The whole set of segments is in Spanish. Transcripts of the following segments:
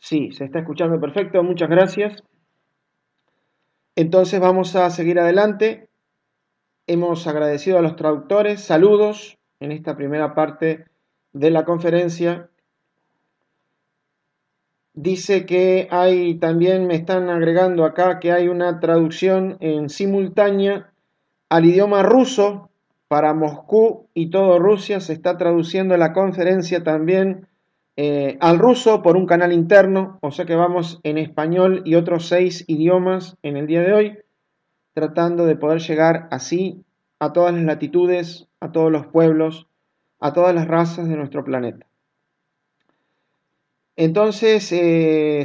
Sí, se está escuchando perfecto, muchas gracias. Entonces vamos a seguir adelante. Hemos agradecido a los traductores, saludos en esta primera parte de la conferencia. Dice que hay, también me están agregando acá que hay una traducción en simultánea al idioma ruso para Moscú y todo Rusia. Se está traduciendo la conferencia también al ruso por un canal interno, o sea que vamos en español y otros 6 idiomas en el día de hoy, tratando de poder llegar así a todas las latitudes, a todos los pueblos, a todas las razas de nuestro planeta. Entonces,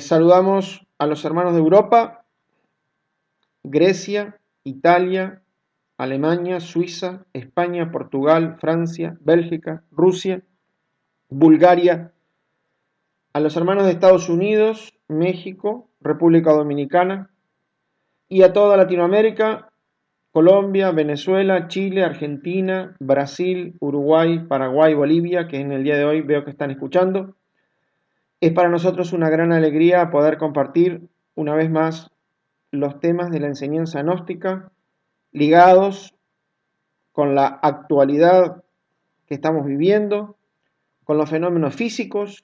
saludamos a los hermanos de Europa, Grecia, Italia, Alemania, Suiza, España, Portugal, Francia, Bélgica, Rusia, Bulgaria, a los hermanos de Estados Unidos, México, República Dominicana y a toda Latinoamérica, Colombia, Venezuela, Chile, Argentina, Brasil, Uruguay, Paraguay, Bolivia, que en el día de hoy veo que están escuchando. Es para nosotros una gran alegría poder compartir una vez más los temas de la enseñanza gnóstica ligados con la actualidad que estamos viviendo, con los fenómenos físicos,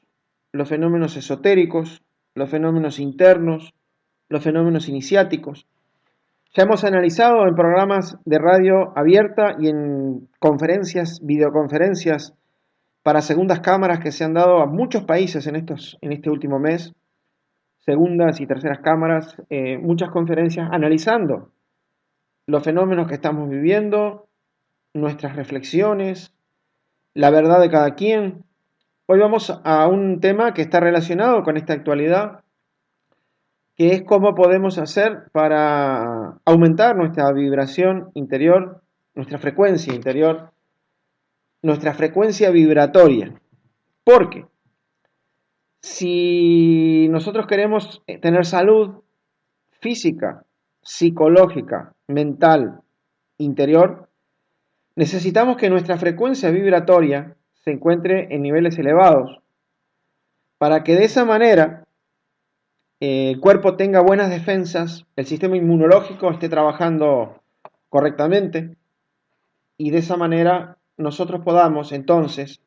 los fenómenos esotéricos, los fenómenos internos, los fenómenos iniciáticos. Ya hemos analizado en programas de radio abierta y en conferencias, videoconferencias para segundas cámaras que se han dado a muchos países en este último mes, segundas y terceras cámaras, muchas conferencias analizando los fenómenos que estamos viviendo, nuestras reflexiones, la verdad de cada quien. Hoy vamos a un tema que está relacionado con esta actualidad, que es cómo podemos hacer para aumentar nuestra vibración interior, nuestra frecuencia interior, nuestra frecuencia vibratoria. Porque si nosotros queremos tener salud física, psicológica, mental, interior, necesitamos que nuestra frecuencia vibratoria se encuentre en niveles elevados, para que de esa manera el cuerpo tenga buenas defensas, el sistema inmunológico esté trabajando correctamente y de esa manera nosotros podamos entonces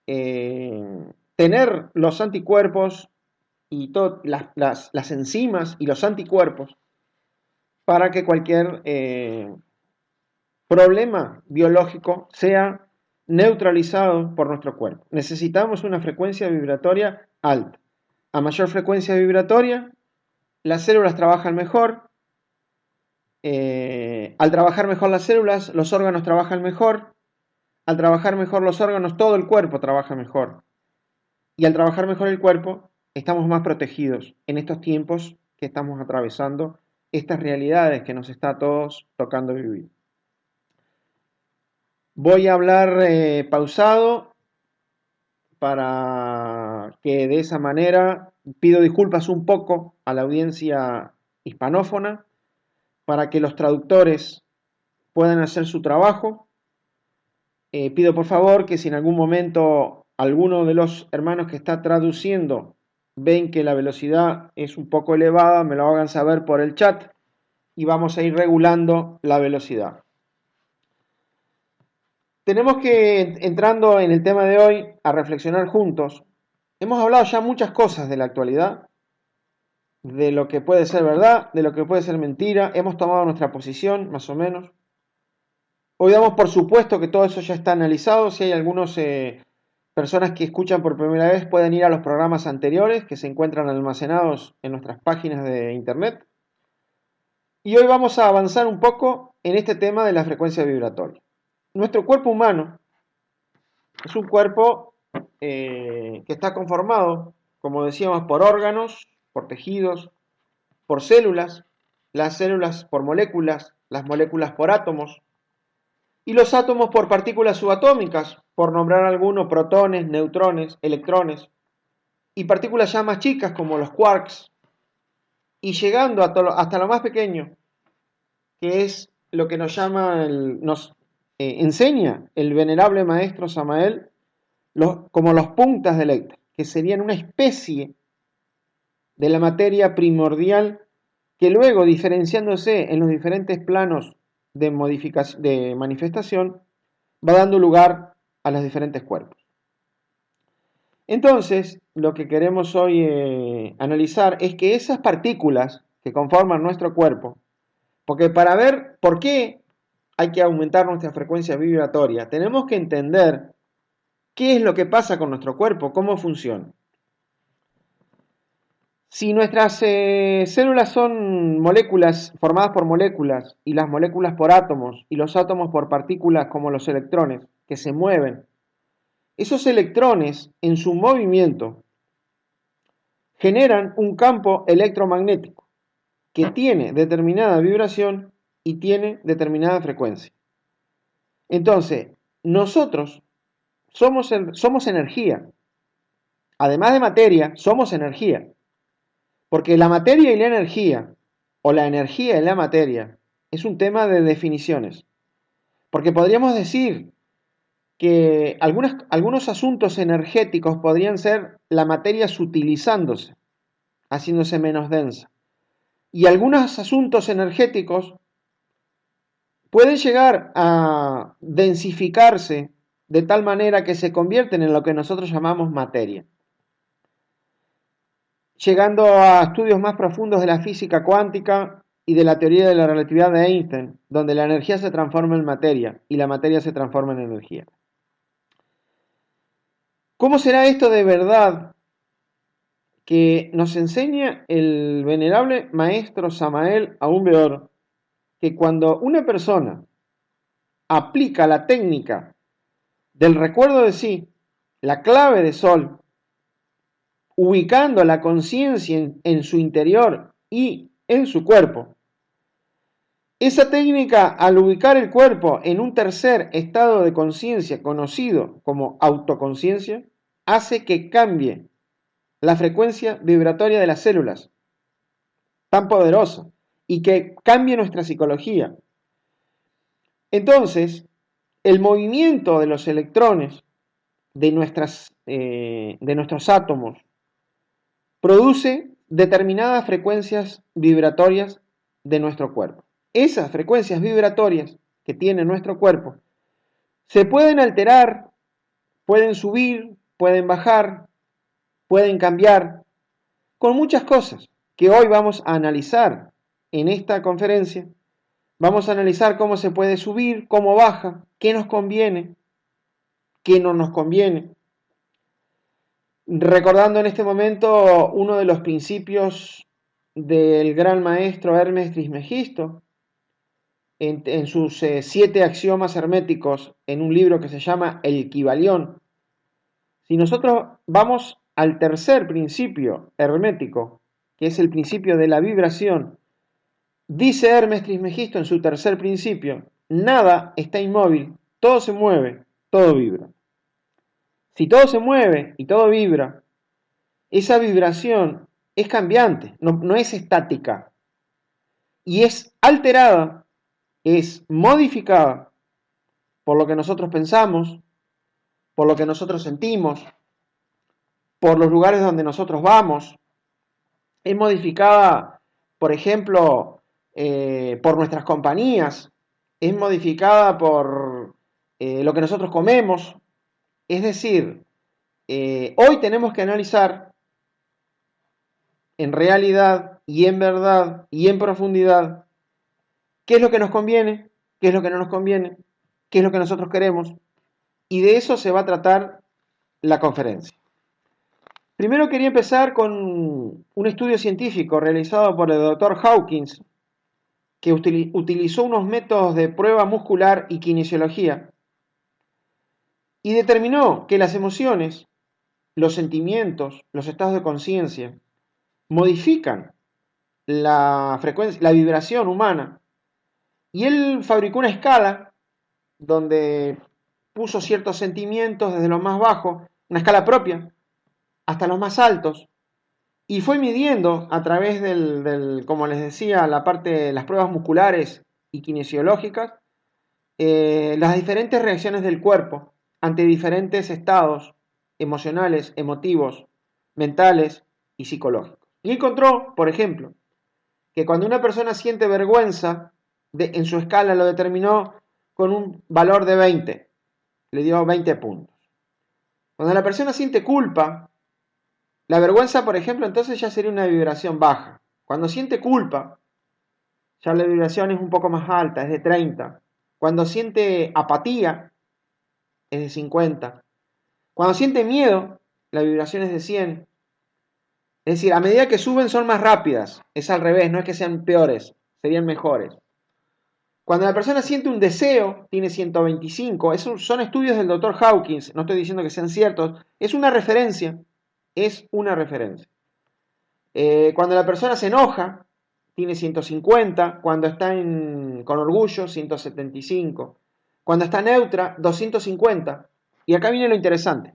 tener los anticuerpos y todas las enzimas y los anticuerpos para que cualquier problema biológico sea neutralizado por nuestro cuerpo. Necesitamos una frecuencia vibratoria alta. A mayor frecuencia vibratoria, las células trabajan mejor. Al trabajar mejor las células, los órganos trabajan mejor. Al trabajar mejor los órganos, todo el cuerpo trabaja mejor. Y al trabajar mejor el cuerpo, estamos más protegidos en estos tiempos que estamos atravesando, estas realidades que nos está a todos tocando vivir. Voy a hablar pausado para que de esa manera pido disculpas un poco a la audiencia hispanófona para que los traductores puedan hacer su trabajo. Pido por favor que si en algún momento alguno de los hermanos que está traduciendo ven que la velocidad es un poco elevada, me lo hagan saber por el chat y vamos a ir regulando la velocidad. Tenemos que, entrando en el tema de hoy, a reflexionar juntos. Hemos hablado ya muchas cosas de la actualidad, de lo que puede ser verdad, de lo que puede ser mentira. Hemos tomado nuestra posición, más o menos. Hoy damos por supuesto que todo eso ya está analizado. Si hay algunas personas que escuchan por primera vez, pueden ir a los programas anteriores que se encuentran almacenados en nuestras páginas de internet. Y hoy vamos a avanzar un poco en este tema de la frecuencia vibratoria. Nuestro cuerpo humano es un cuerpo que está conformado, como decíamos, por órganos, por tejidos, por células, las células por moléculas, las moléculas por átomos, y los átomos por partículas subatómicas, por nombrar algunos, protones, neutrones, electrones, y partículas ya más chicas como los quarks, y llegando hasta lo más pequeño, que es lo que nos llama, nos enseña el venerable maestro Samael, como los puntas de Electra, que serían una especie de la materia primordial que luego, diferenciándose en los diferentes planos de manifestación, va dando lugar a los diferentes cuerpos. Entonces, lo que queremos hoy analizar es que esas partículas que conforman nuestro cuerpo, porque para ver por qué hay que aumentar nuestra frecuencia vibratoria, tenemos que entender qué es lo que pasa con nuestro cuerpo, cómo funciona. Si nuestras células son moléculas formadas por moléculas y las moléculas por átomos y los átomos por partículas como los electrones que se mueven, esos electrones en su movimiento generan un campo electromagnético que tiene determinada vibración y tiene determinada frecuencia. Entonces, nosotros somos energía. Además de materia, somos energía. Porque la materia y la energía, o la energía y la materia, es un tema de definiciones. Porque podríamos decir que algunos asuntos energéticos podrían ser la materia sutilizándose, haciéndose menos densa. Y algunos asuntos energéticos pueden llegar a densificarse de tal manera que se convierten en lo que nosotros llamamos materia. Llegando a estudios más profundos de la física cuántica y de la teoría de la relatividad de Einstein, donde la energía se transforma en materia y la materia se transforma en energía. ¿Cómo será esto de verdad que nos enseña el venerable maestro Samael Aún Weor? Que cuando una persona aplica la técnica del recuerdo de sí, la clave de sol, ubicando la conciencia en su interior y en su cuerpo, esa técnica, al ubicar el cuerpo en un tercer estado de conciencia conocido como autoconciencia, hace que cambie la frecuencia vibratoria de las células, tan poderosa, y que cambie nuestra psicología. Entonces, el movimiento de los electrones de nuestros átomos produce determinadas frecuencias vibratorias de nuestro cuerpo. Esas frecuencias vibratorias que tiene nuestro cuerpo se pueden alterar, pueden subir, pueden bajar, pueden cambiar, con muchas cosas que hoy vamos a analizar en esta conferencia. Vamos a analizar cómo se puede subir, cómo baja, qué nos conviene, qué no nos conviene. Recordando en este momento uno de los principios del gran maestro Hermes Trismegisto, en sus 7 axiomas herméticos, en un libro que se llama El Kybalión. Si nosotros vamos al tercer principio hermético, que es el principio de la vibración, dice Hermes Trismegisto en su tercer principio: nada está inmóvil, todo se mueve, todo vibra. Si todo se mueve y todo vibra, esa vibración es cambiante, no es estática, y es alterada, es modificada por lo que nosotros pensamos, por lo que nosotros sentimos, por los lugares donde nosotros vamos. Es modificada, por ejemplo, por nuestras compañías, es modificada por lo que nosotros comemos. Es decir, hoy tenemos que analizar en realidad y en verdad y en profundidad qué es lo que nos conviene, qué es lo que no nos conviene, qué es lo que nosotros queremos, y de eso se va a tratar la conferencia. Primero quería empezar con un estudio científico realizado por el Dr. Hawkins, que utilizó unos métodos de prueba muscular y kinesiología, y determinó que las emociones, los sentimientos, los estados de conciencia, modifican la frecuencia, la vibración humana, y él fabricó una escala donde puso ciertos sentimientos desde lo más bajo, una escala propia, hasta los más altos, y fue midiendo a través como les decía, la parte de las pruebas musculares y kinesiológicas, las diferentes reacciones del cuerpo ante diferentes estados emocionales, emotivos, mentales y psicológicos. Y encontró, por ejemplo, que cuando una persona siente vergüenza, en su escala lo determinó con un valor de 20, le dio 20 puntos. Cuando la persona siente culpa, la vergüenza, por ejemplo, entonces ya sería una vibración baja. Cuando siente culpa, ya la vibración es un poco más alta, es de 30. Cuando siente apatía, es de 50. Cuando siente miedo, la vibración es de 100. Es decir, a medida que suben son más rápidas. Es al revés, no es que sean peores, serían mejores. Cuando la persona siente un deseo, tiene 125. Son estudios del Dr. Hawkins, no estoy diciendo que sean ciertos. Es una referencia. Es una referencia. Cuando la persona se enoja, tiene 150. Cuando está con orgullo, 175. Cuando está neutra, 250. Y acá viene lo interesante.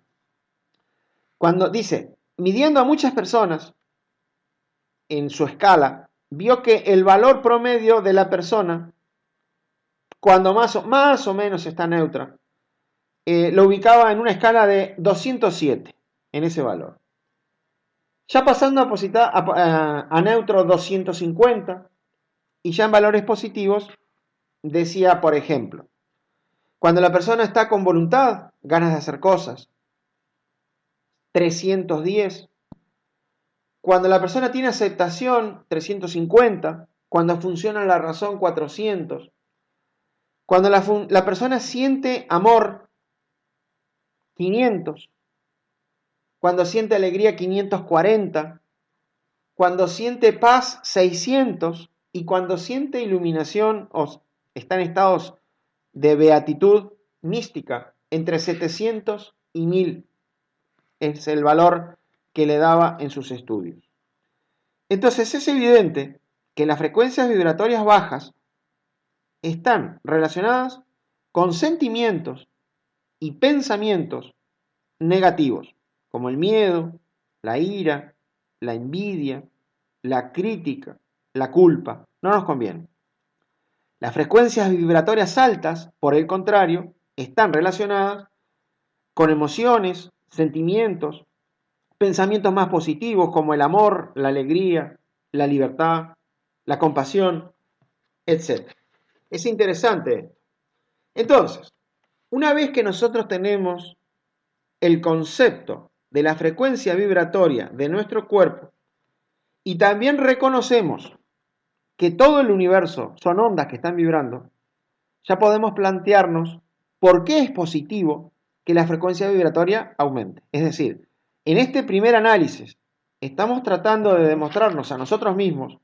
Cuando dice, midiendo a muchas personas en su escala, vio que el valor promedio de la persona, cuando más o menos está neutra, lo ubicaba en una escala de 207, en ese valor. Ya pasando a neutro 250, y ya en valores positivos, decía, por ejemplo, cuando la persona está con voluntad, ganas de hacer cosas, 310. Cuando la persona tiene aceptación, 350. Cuando funciona la razón, 400. Cuando la persona siente amor, 500. Cuando siente alegría, 540. Cuando siente paz, 600. Y cuando siente iluminación, o está en estados de beatitud mística, entre 700 y 1000. Es el valor que le daba en sus estudios. Entonces es evidente que las frecuencias vibratorias bajas están relacionadas con sentimientos y pensamientos negativos, como el miedo, la ira, la envidia, la crítica, la culpa. No nos conviene. Las frecuencias vibratorias altas, por el contrario, están relacionadas con emociones, sentimientos, pensamientos más positivos como el amor, la alegría, la libertad, la compasión, etc. Es interesante. Entonces, una vez que nosotros tenemos el concepto de la frecuencia vibratoria de nuestro cuerpo y también reconocemos que todo el universo son ondas que están vibrando, ya podemos plantearnos por qué es positivo que la frecuencia vibratoria aumente. Es decir, en este primer análisis estamos tratando de demostrarnos a nosotros mismos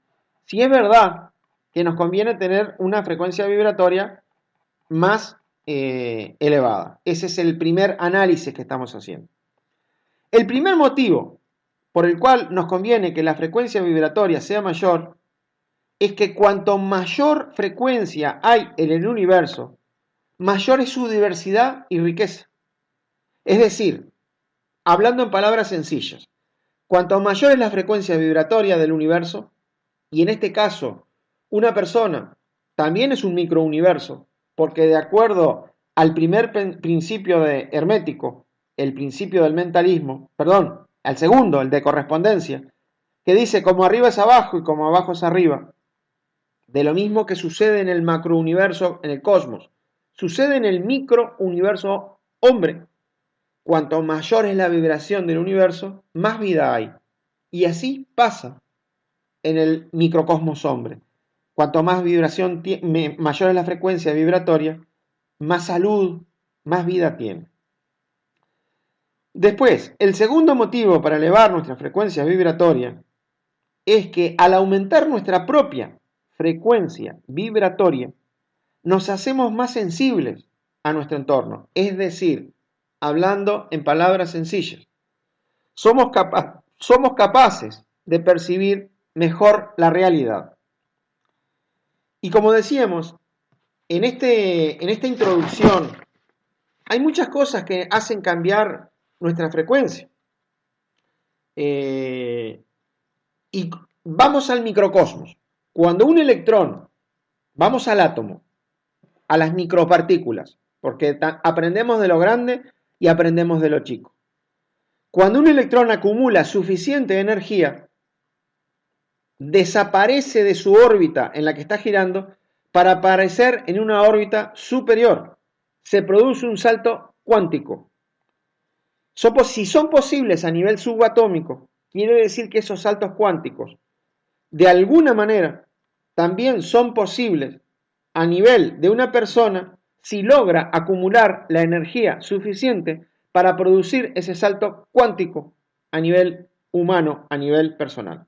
si es verdad que nos conviene tener una frecuencia vibratoria más elevada. Ese es el primer análisis que estamos haciendo. El primer motivo por el cual nos conviene que la frecuencia vibratoria sea mayor es que cuanto mayor frecuencia hay en el universo, mayor es su diversidad y riqueza. Es decir, hablando en palabras sencillas, cuanto mayor es la frecuencia vibratoria del universo, y en este caso, una persona también es un microuniverso, porque de acuerdo al primer principio de hermético, el principio del mentalismo, perdón, al segundo, el de correspondencia, que dice como arriba es abajo y como abajo es arriba, de lo mismo que sucede en el macrouniverso, en el cosmos, sucede en el microuniverso hombre. Cuanto mayor es la vibración del universo, más vida hay. Y así pasa en el microcosmos hombre. Cuanto más vibración, mayor es la frecuencia vibratoria, más salud, más vida tiene. Después, el segundo motivo para elevar nuestra frecuencia vibratoria es que al aumentar nuestra propia frecuencia vibratoria, nos hacemos más sensibles a nuestro entorno. Es decir, hablando en palabras sencillas, somos capaces de percibir mejor la realidad. Y como decíamos, en esta introducción hay muchas cosas que hacen cambiar nuestra frecuencia. Y vamos al microcosmos. Cuando un electrón, vamos al átomo, a las micropartículas, porque aprendemos de lo grande y aprendemos de lo chico. Cuando un electrón acumula suficiente energía, desaparece de su órbita en la que está girando para aparecer en una órbita superior. Se produce un salto cuántico. Si son posibles a nivel subatómico, quiere decir que esos saltos cuánticos, de alguna manera, también son posibles a nivel de una persona si logra acumular la energía suficiente para producir ese salto cuántico a nivel humano, a nivel personal.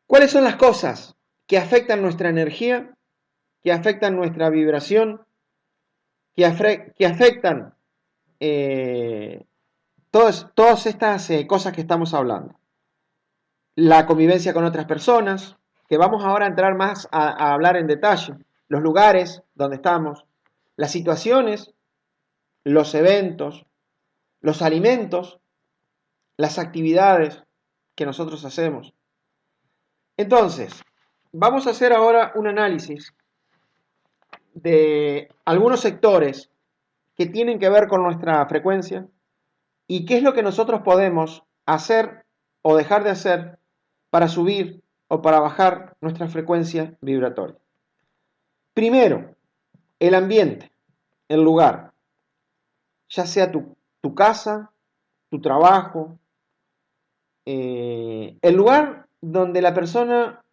¿Cuáles son las cosas que afectan nuestra energía, que afectan nuestra vibración, que afectan todas estas cosas que estamos hablando? La convivencia con otras personas, que vamos ahora a entrar más a hablar en detalle, los lugares donde estamos, las situaciones, los eventos, los alimentos, las actividades que nosotros hacemos. Entonces, vamos a hacer ahora un análisis de algunos sectores que tienen que ver con nuestra frecuencia y qué es lo que nosotros podemos hacer o dejar de hacer para subir o para bajar nuestra frecuencia vibratoria. Primero, el ambiente, el lugar, ya sea tu casa, tu trabajo, el lugar donde la persona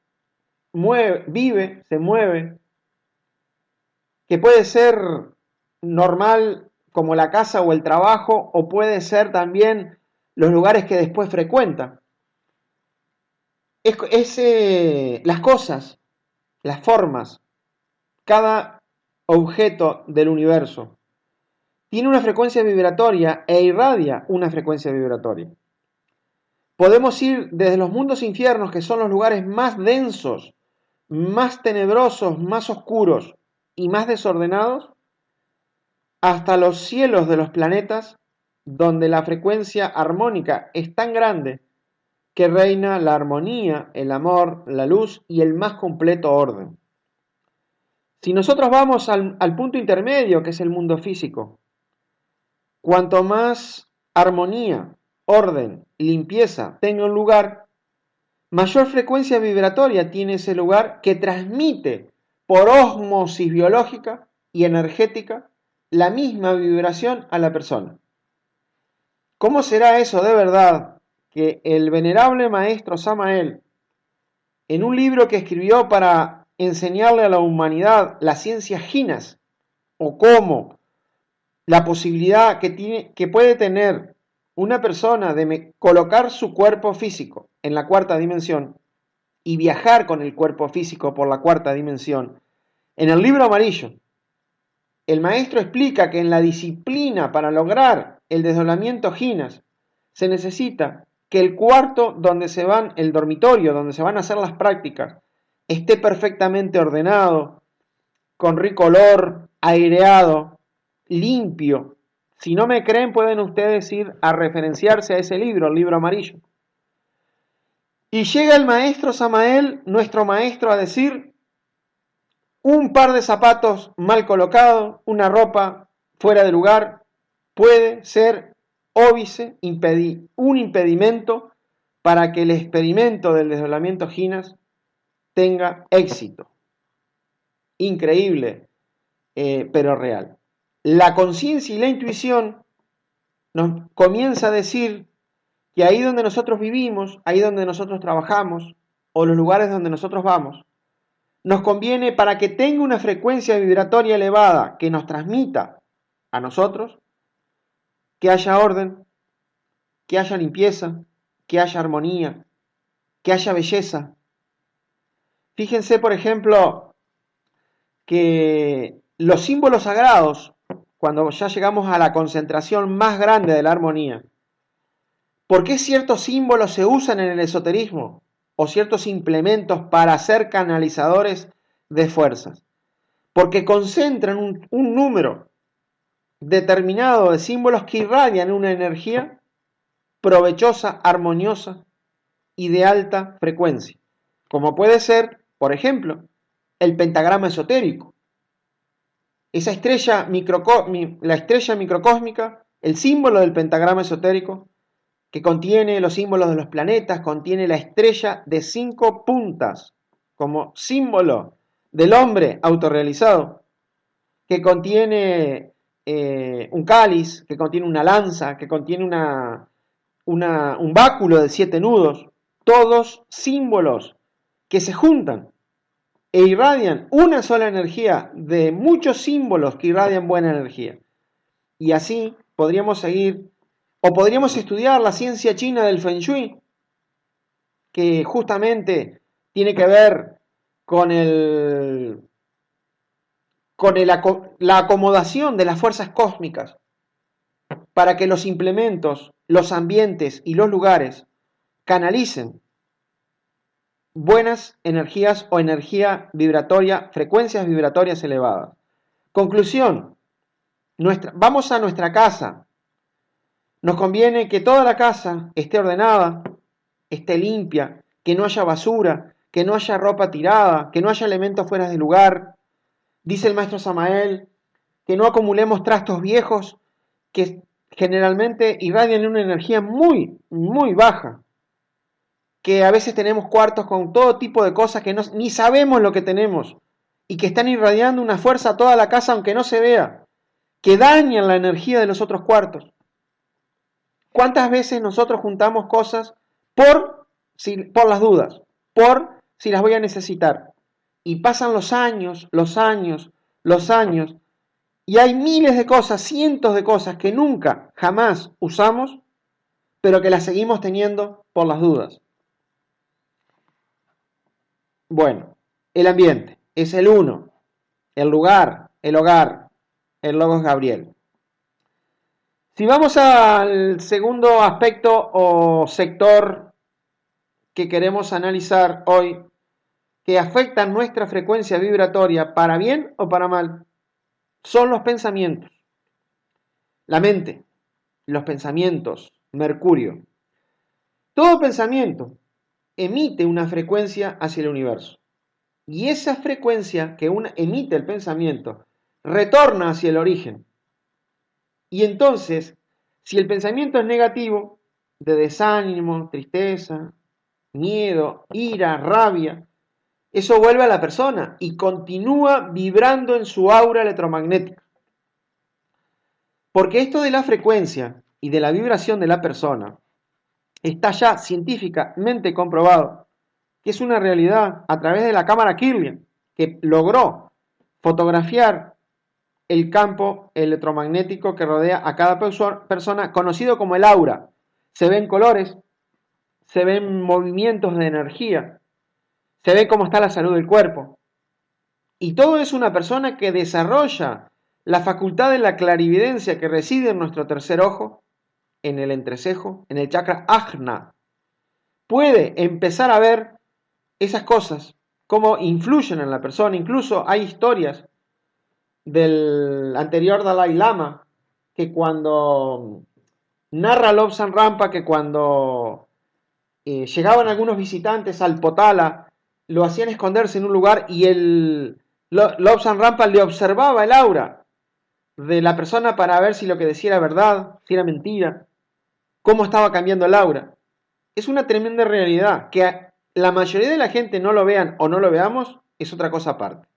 vive, se mueve, que puede ser normal como la casa o el trabajo, o puede ser también los lugares que después frecuenta. Las cosas, las formas, cada objeto del universo tiene una frecuencia vibratoria e irradia una frecuencia vibratoria. Podemos ir desde los mundos infiernos, que son los lugares más densos, más tenebrosos, más oscuros y más desordenados, hasta los cielos de los planetas, donde la frecuencia armónica es tan grande que reina la armonía, el amor, la luz y el más completo orden. Si nosotros vamos al punto intermedio, que es el mundo físico, cuanto más armonía, orden, limpieza tenga un lugar, mayor frecuencia vibratoria tiene ese lugar, que transmite por ósmosis biológica y energética la misma vibración a la persona. ¿Cómo será eso de verdad que el venerable maestro Samael, en un libro que escribió para enseñarle a la humanidad las ciencias jinas, o cómo la posibilidad que puede tener una persona de colocar su cuerpo físico en la cuarta dimensión y viajar con el cuerpo físico por la cuarta dimensión? En el libro amarillo, el maestro explica que en la disciplina para lograr el desdoblamiento jinas se necesita que el cuarto donde se van, el dormitorio donde se van a hacer las prácticas, esté perfectamente ordenado, con rico olor, aireado, limpio. Si no me creen, pueden ustedes ir a referenciarse a ese libro, el libro amarillo. Y llega el maestro Samael, nuestro maestro, a decir: un par de zapatos mal colocados, una ropa fuera de lugar, puede ser óbice, un impedimento para que el experimento del desdoblamiento jinas tenga éxito. Increíble, pero real. La conciencia y la intuición nos comienza a decir que ahí donde nosotros vivimos, ahí donde nosotros trabajamos, o los lugares donde nosotros vamos, nos conviene, para que tenga una frecuencia vibratoria elevada que nos transmita a nosotros, que haya orden, que haya limpieza, que haya armonía, que haya belleza. Fíjense, por ejemplo, que los símbolos sagrados, cuando ya llegamos a la concentración más grande de la armonía, ¿por qué ciertos símbolos se usan en el esoterismo o ciertos implementos para ser canalizadores de fuerzas? Porque concentran un número determinado de símbolos que irradian una energía provechosa, armoniosa y de alta frecuencia, como puede ser, por ejemplo, el pentagrama esotérico. Esa estrella la estrella microcósmica, el símbolo del pentagrama esotérico, que contiene los símbolos de los planetas, contiene la estrella de 5 puntas como símbolo del hombre autorrealizado, que contiene un cáliz, que contiene una lanza, que contiene un báculo de 7 nudos, todos símbolos que se juntan e irradian una sola energía de muchos símbolos que irradian buena energía. Y así podríamos seguir, o podríamos estudiar la ciencia china del Feng Shui, que justamente tiene que ver con la acomodación de las fuerzas cósmicas para que los implementos, los ambientes y los lugares canalicen buenas energías o energía vibratoria, frecuencias vibratorias elevadas. Conclusión, vamos a nuestra casa. Nos conviene que toda la casa esté ordenada, esté limpia, que no haya basura, que no haya ropa tirada, que no haya elementos fuera de lugar. Dice el maestro Samael que no acumulemos trastos viejos que generalmente irradian una energía muy, muy baja. Que a veces tenemos cuartos con todo tipo de cosas que ni sabemos lo que tenemos y que están irradiando una fuerza a toda la casa aunque no se vea, que dañan la energía de los otros cuartos. ¿Cuántas veces nosotros juntamos cosas por las dudas, por si las voy a necesitar? Y pasan los años, y hay miles de cosas, cientos de cosas que nunca, jamás usamos, pero que las seguimos teniendo por las dudas. Bueno, el ambiente es el uno, el lugar, el hogar, el Logos Gabriel. Si vamos al segundo aspecto o sector que queremos analizar hoy, que afecta nuestra frecuencia vibratoria para bien o para mal, son los pensamientos. La mente, los pensamientos, Mercurio. Todo pensamiento emite una frecuencia hacia el universo. Y esa frecuencia que emite el pensamiento retorna hacia el origen. Y entonces, si el pensamiento es negativo, de desánimo, tristeza, miedo, ira, rabia, eso vuelve a la persona y continúa vibrando en su aura electromagnética. Porque esto de la frecuencia y de la vibración de la persona está ya científicamente comprobado que es una realidad a través de la cámara Kirlian, que logró fotografiar el campo electromagnético que rodea a cada persona, conocido como el aura. Se ven colores, se ven movimientos de energía, se ve cómo está la salud del cuerpo. Y todo es una persona que desarrolla la facultad de la clarividencia que reside en nuestro tercer ojo, en el entrecejo, en el chakra Ajna. Puede empezar a ver esas cosas, cómo influyen en la persona. Incluso hay historias del anterior Dalai Lama, que cuando narra Lobsang Rampa, que cuando llegaban algunos visitantes al Potala, lo hacían esconderse en un lugar y Lobsang Rampa le observaba el aura de la persona para ver si lo que decía era verdad, si era mentira, cómo estaba cambiando el aura. Es una tremenda realidad, que la mayoría de la gente no lo vean o no lo veamos, es otra cosa aparte.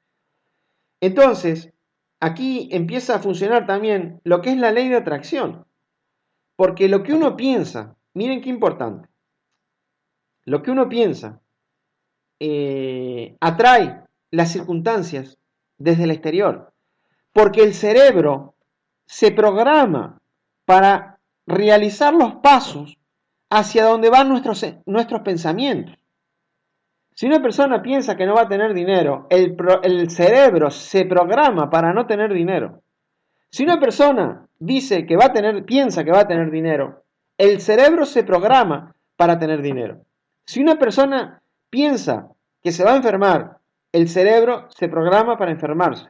Entonces, aquí empieza a funcionar también lo que es la ley de atracción. Porque lo que uno piensa, miren qué importante, lo que uno piensa atrae las circunstancias desde el exterior. Porque el cerebro se programa para realizar los pasos hacia donde van nuestros pensamientos. Si una persona piensa que no va a tener dinero, el cerebro se programa para no tener dinero. Si una persona piensa que va a tener dinero, el cerebro se programa para tener dinero. Si una persona piensa que se va a enfermar, el cerebro se programa para enfermarse.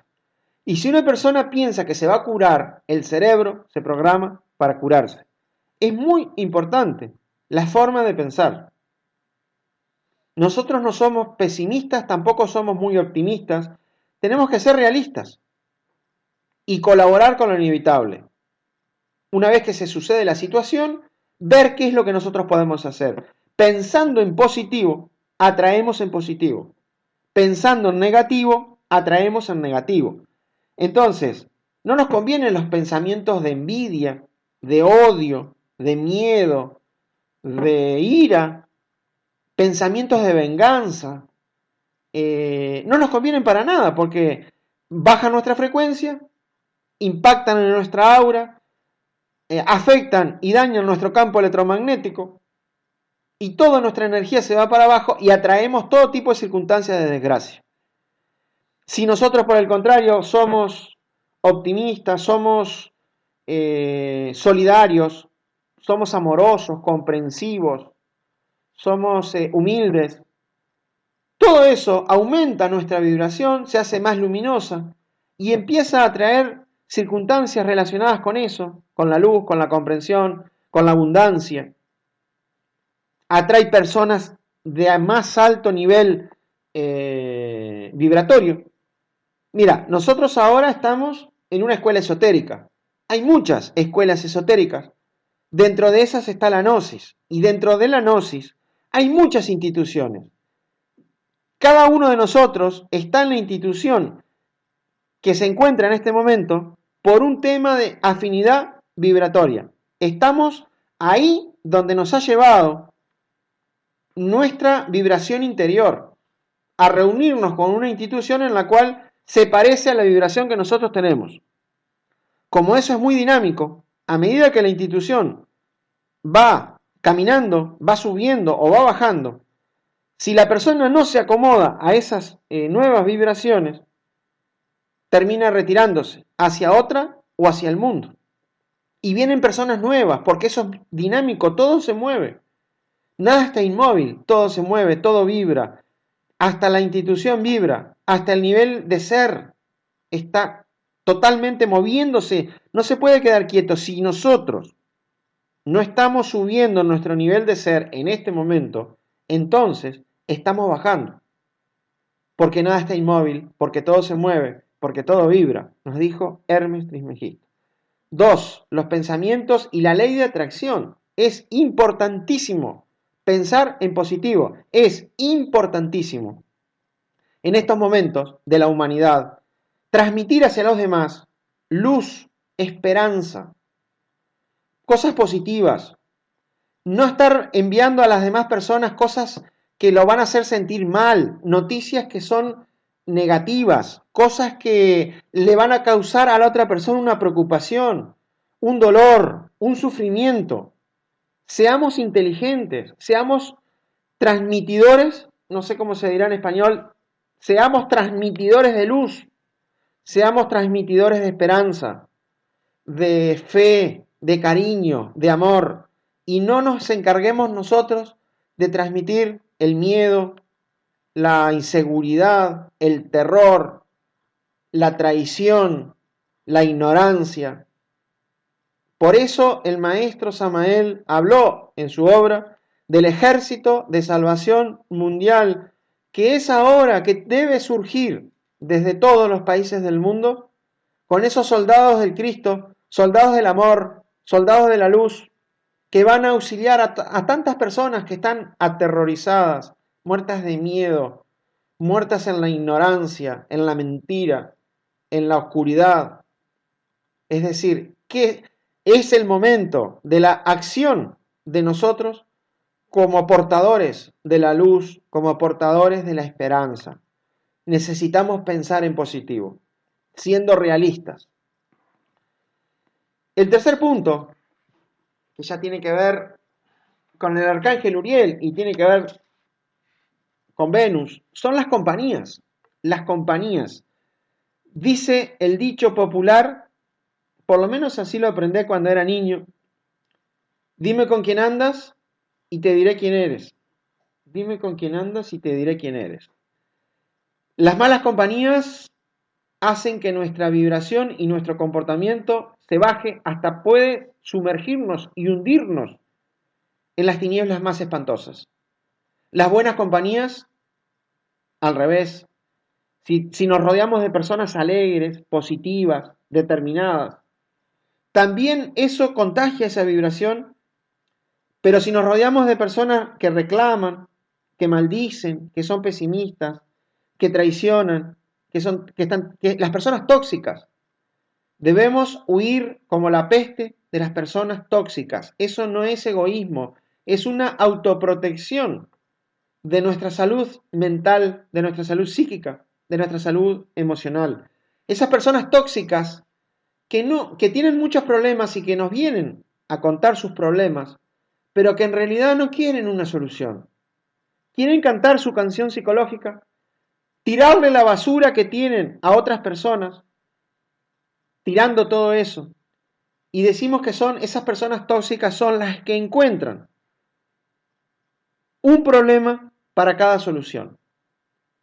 Y si una persona piensa que se va a curar, el cerebro se programa para curarse. Es muy importante la forma de pensar. Nosotros no somos pesimistas, tampoco somos muy optimistas. Tenemos que ser realistas y colaborar con lo inevitable. Una vez que se sucede la situación, ver qué es lo que nosotros podemos hacer. Pensando en positivo, atraemos en positivo. Pensando en negativo, atraemos en negativo. Entonces, no nos convienen los pensamientos de envidia, de odio, de miedo, de ira, pensamientos de venganza. No nos convienen para nada porque bajan nuestra frecuencia, impactan en nuestra aura, afectan y dañan nuestro campo electromagnético y toda nuestra energía se va para abajo y atraemos todo tipo de circunstancias de desgracia. Si nosotros, por el contrario, somos optimistas, somos solidarios, somos amorosos, comprensivos, somos humildes, todo eso aumenta nuestra vibración, se hace más luminosa y empieza a atraer circunstancias relacionadas con eso, con la luz, con la comprensión, con la abundancia. Atrae personas de más alto nivel vibratorio. Mira, nosotros ahora estamos en una escuela esotérica. Hay muchas escuelas esotéricas. Dentro de esas está la Gnosis. Y dentro de la Gnosis hay muchas instituciones. Cada uno de nosotros está en la institución que se encuentra en este momento por un tema de afinidad vibratoria. Estamos ahí donde nos ha llevado nuestra vibración interior a reunirnos con una institución en la cual se parece a la vibración que nosotros tenemos. Como eso es muy dinámico, a medida que la institución va caminando, va subiendo o va bajando, si la persona no se acomoda a esas nuevas vibraciones, termina retirándose hacia otra o hacia el mundo. Y vienen personas nuevas, porque eso es dinámico, todo se mueve. Nada está inmóvil, todo se mueve, todo vibra. Hasta la institución vibra, hasta el nivel de ser está totalmente moviéndose. No se puede quedar quieto. Si nosotros no estamos subiendo nuestro nivel de ser en este momento, entonces estamos bajando. Porque nada está inmóvil, porque todo se mueve, porque todo vibra, nos dijo Hermes Trismegisto. 2. Los pensamientos y la ley de atracción. Es importantísimo pensar en positivo. Es importantísimo en estos momentos de la humanidad transmitir hacia los demás luz, esperanza, cosas positivas. No estar enviando a las demás personas cosas que lo van a hacer sentir mal, noticias que son negativas, cosas que le van a causar a la otra persona una preocupación, un dolor, un sufrimiento. Seamos inteligentes, seamos transmitidores, no sé cómo se dirá en español, seamos transmitidores de luz, seamos transmitidores de esperanza, de fe, de cariño, de amor, y no nos encarguemos nosotros de transmitir el miedo, la inseguridad, el terror, la traición, la ignorancia. Por eso el maestro Samael habló en su obra del ejército de salvación mundial, que es ahora que debe surgir desde todos los países del mundo, con esos soldados del Cristo, soldados del amor, soldados de la luz, que van a auxiliar a tantas personas que están aterrorizadas, muertas de miedo, muertas en la ignorancia, en la mentira, en la oscuridad. Es decir, que es el momento de la acción de nosotros como portadores de la luz, como portadores de la esperanza. Necesitamos pensar en positivo, siendo realistas. El tercer punto, que ya tiene que ver con el arcángel Uriel y tiene que ver con Venus, son las compañías. Las compañías. Dice el dicho popular, por lo menos así lo aprendí cuando era niño, dime con quién andas y te diré quién eres. Dime con quién andas y te diré quién eres. Las malas compañías hacen que nuestra vibración y nuestro comportamiento se baje hasta puede sumergirnos y hundirnos en las tinieblas más espantosas. Las buenas compañías, al revés, si nos rodeamos de personas alegres, positivas, determinadas, también eso contagia esa vibración Pero si nos rodeamos de personas que reclaman, que maldicen, que son pesimistas, que traicionan, que las personas tóxicas, debemos huir como la peste de las personas tóxicas. Eso no es egoísmo, es una autoprotección de nuestra salud mental, de nuestra salud psíquica, de nuestra salud emocional. Esas personas tóxicas que tienen muchos problemas y que nos vienen a contar sus problemas, pero que en realidad no quieren una solución. Quieren cantar su canción psicológica, tirarle la basura que tienen a otras personas, tirando todo eso. Y decimos que esas personas tóxicas son las que encuentran un problema para cada solución.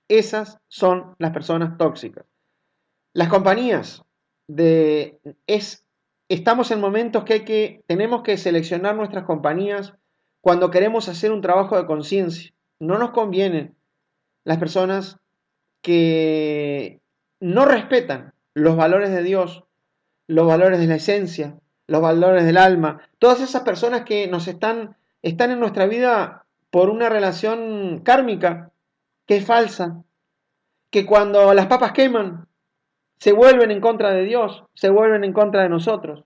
Esas son las personas tóxicas. Las compañías estamos en momentos que tenemos que seleccionar nuestras compañías cuando queremos hacer un trabajo de conciencia. No nos convienen las personas que no respetan los valores de Dios, los valores de la esencia, los valores del alma. Todas esas personas que están en nuestra vida por una relación kármica que es falsa, que cuando las papas queman se vuelven en contra de Dios, se vuelven en contra de nosotros,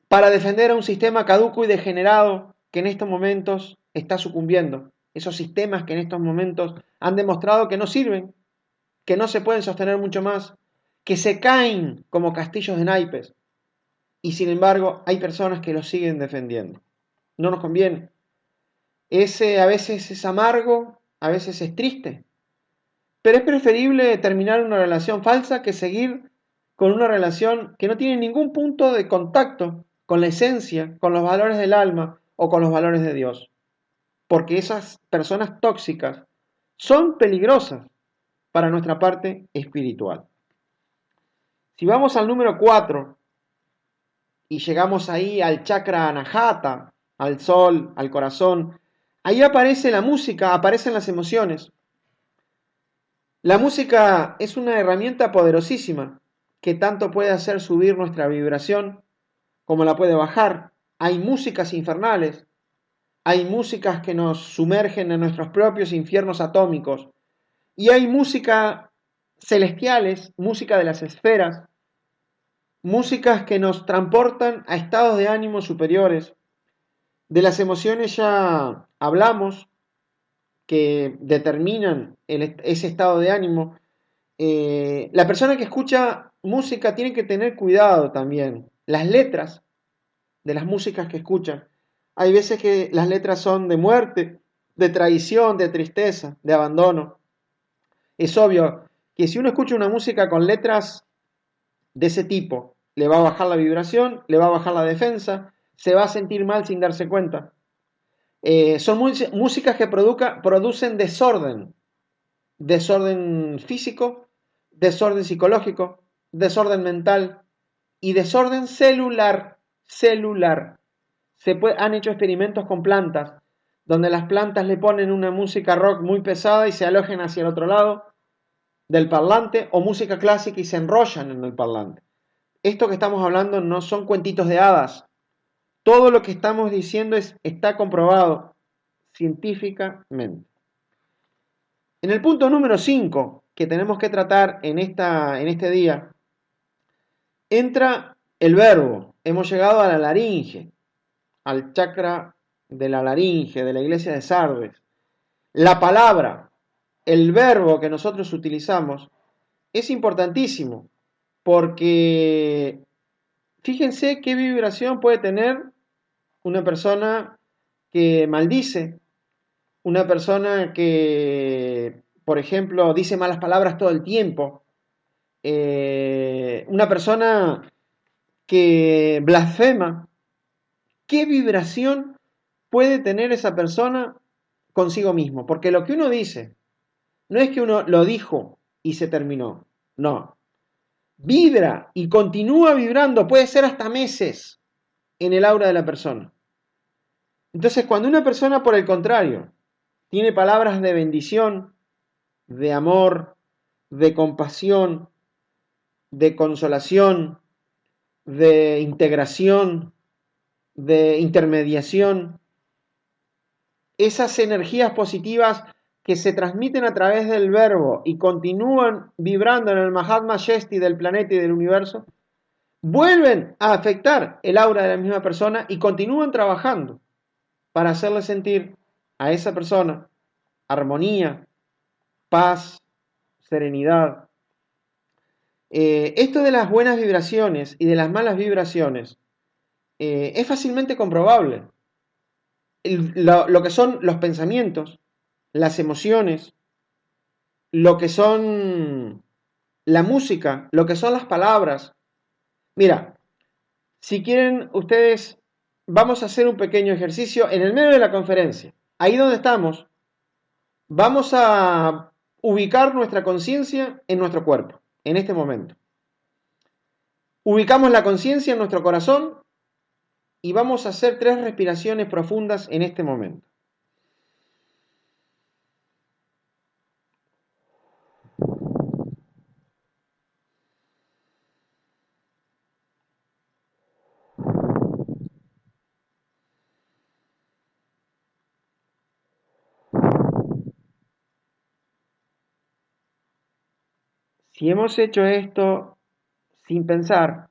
para defender a un sistema caduco y degenerado que en estos momentos está sucumbiendo. Esos sistemas que en estos momentos han demostrado que no sirven, que no se pueden sostener mucho más, que se caen como castillos de naipes. Y sin embargo, hay personas que los siguen defendiendo. No nos conviene. A veces es amargo, a veces es triste, pero es preferible terminar una relación falsa que seguir con una relación que no tiene ningún punto de contacto con la esencia, con los valores del alma o con los valores de Dios. Porque esas personas tóxicas son peligrosas para nuestra parte espiritual. Si vamos al número 4 y llegamos ahí al chakra anahata, al sol, al corazón, ahí aparece la música, aparecen las emociones. La música es una herramienta poderosísima que tanto puede hacer subir nuestra vibración como la puede bajar. Hay músicas infernales, hay músicas que nos sumergen en nuestros propios infiernos atómicos y hay música celestiales, música de las esferas, músicas que nos transportan a estados de ánimo superiores. De las emociones ya hablamos, que determinan ese estado de ánimo. La persona que escucha música tiene que tener cuidado también. Las letras de las músicas que escuchan. Hay veces que las letras son de muerte, de traición, de tristeza, de abandono. Es obvio que si uno escucha una música con letras de ese tipo, le va a bajar la vibración, le va a bajar la defensa, se va a sentir mal sin darse cuenta. Son músicas que producen desorden, desorden físico, desorden psicológico, desorden mental y desorden celular. Han hecho experimentos con plantas, donde las plantas le ponen una música rock muy pesada y se alojan hacia el otro lado del parlante, o música clásica y se enrollan en el parlante. Esto que estamos hablando no son cuentitos de hadas. Todo lo que estamos diciendo está comprobado científicamente. En el punto número 5 que tenemos que tratar en este día, entra el verbo. Hemos llegado a la laringe, al chakra de la laringe, de la iglesia de Sardes. La palabra, el verbo que nosotros utilizamos, es importantísimo, porque fíjense qué vibración puede tener una persona que maldice, una persona que, por ejemplo, dice malas palabras todo el tiempo, una persona que blasfema. ¿Qué vibración puede tener esa persona consigo mismo? Porque lo que uno dice, no es que uno lo dijo y se terminó, no. Vibra y continúa vibrando, puede ser hasta meses en el aura de la persona. Entonces, cuando una persona, por el contrario, tiene palabras de bendición, de amor, de compasión, de consolación, de integración, de intermediación, esas energías positivas que se transmiten a través del verbo y continúan vibrando en el Mahatma Shesti del planeta y del universo, vuelven a afectar el aura de la misma persona y continúan trabajando para hacerle sentir a esa persona armonía, paz, serenidad. Esto de las buenas vibraciones y de las malas vibraciones es fácilmente comprobable. Lo que son los pensamientos, las emociones, lo que son la música, lo que son las palabras. Mira, si quieren ustedes, vamos a hacer un pequeño ejercicio en el medio de la conferencia. Ahí donde estamos, vamos a ubicar nuestra conciencia en nuestro cuerpo, en este momento. Ubicamos la conciencia en nuestro corazón y vamos a hacer 3 respiraciones profundas en este momento. Si hemos hecho esto sin pensar,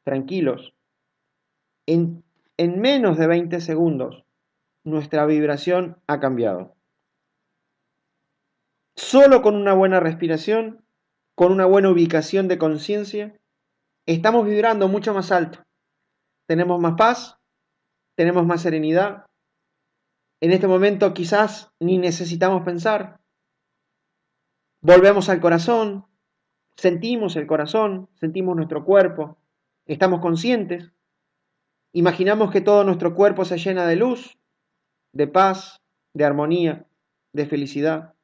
tranquilos, en menos de 20 segundos, nuestra vibración ha cambiado. Solo con una buena respiración, con una buena ubicación de conciencia, estamos vibrando mucho más alto. Tenemos más paz, tenemos más serenidad. En este momento quizás ni necesitamos pensar. Volvemos al corazón, sentimos el corazón, sentimos nuestro cuerpo, estamos conscientes. Imaginamos que todo nuestro cuerpo se llena de luz, de paz, de armonía, de felicidad.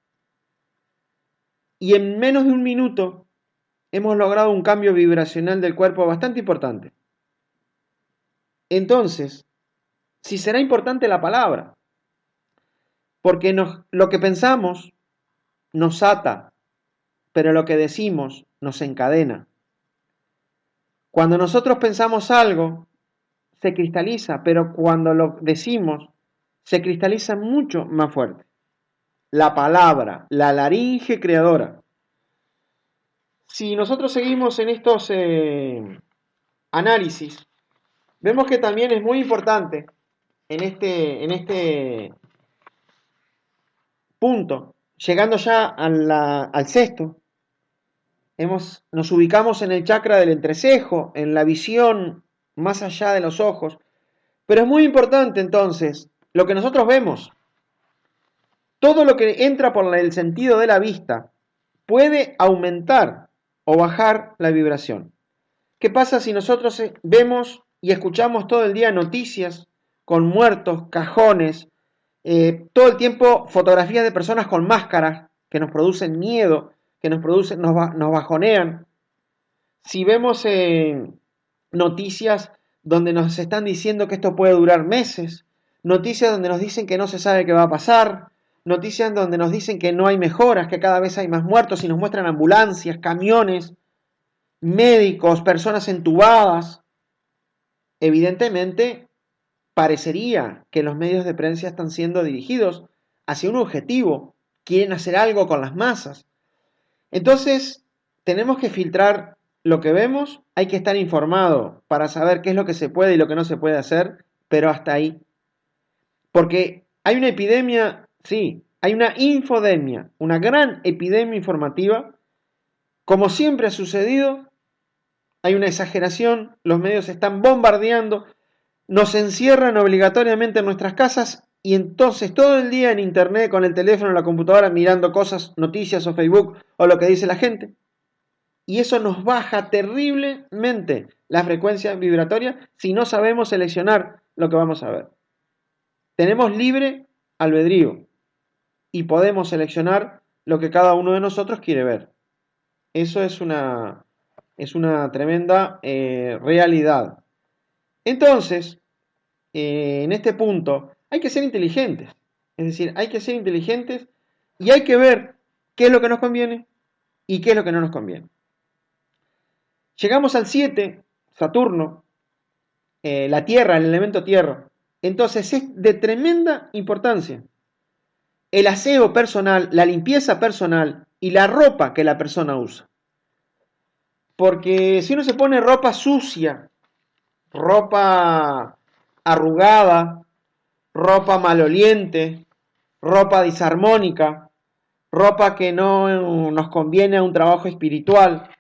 Y en menos de un minuto hemos logrado un cambio vibracional del cuerpo bastante importante. Entonces, si será importante la palabra, porque lo que pensamos nos ata, pero lo que decimos nos encadena. Cuando nosotros pensamos algo, se cristaliza, pero cuando lo decimos, se cristaliza mucho más fuerte. La palabra, la laringe creadora. Si nosotros seguimos en estos análisis, vemos que también es muy importante en este punto, llegando ya al sexto, nos ubicamos en el chakra del entrecejo, en la visión más allá de los ojos, pero es muy importante entonces lo que nosotros vemos. Todo lo que entra por el sentido de la vista puede aumentar o bajar la vibración. ¿Qué pasa si nosotros vemos y escuchamos todo el día noticias con muertos, cajones, todo el tiempo fotografías de personas con máscaras que nos producen miedo, que nos bajonean? Si vemos noticias donde nos están diciendo que esto puede durar meses, noticias donde nos dicen que no se sabe qué va a pasar, noticias donde nos dicen que no hay mejoras, que cada vez hay más muertos y nos muestran ambulancias, camiones, médicos, personas entubadas, evidentemente parecería que los medios de prensa están siendo dirigidos hacia un objetivo, quieren hacer algo con las masas. Entonces, tenemos que filtrar lo que vemos, hay que estar informado para saber qué es lo que se puede y lo que no se puede hacer, pero hasta ahí. Porque hay una epidemia, sí, hay una infodemia, una gran epidemia informativa. Como siempre ha sucedido, hay una exageración, los medios están bombardeando, nos encierran obligatoriamente en nuestras casas y entonces todo el día en internet, con el teléfono, la computadora, mirando cosas, noticias o Facebook o lo que dice la gente. Y eso nos baja terriblemente la frecuencia vibratoria si no sabemos seleccionar lo que vamos a ver. Tenemos libre albedrío y podemos seleccionar lo que cada uno de nosotros quiere ver. Eso es una tremenda realidad. Entonces, en este punto, hay que ser inteligentes. Es decir, hay que ser inteligentes y hay que ver qué es lo que nos conviene y qué es lo que no nos conviene. Llegamos al 7, Saturno, la Tierra, el elemento Tierra. Entonces es de tremenda importancia el aseo personal, la limpieza personal y la ropa que la persona usa. Porque si uno se pone ropa sucia, ropa arrugada, ropa maloliente, ropa disarmónica, ropa que no nos conviene a un trabajo espiritual,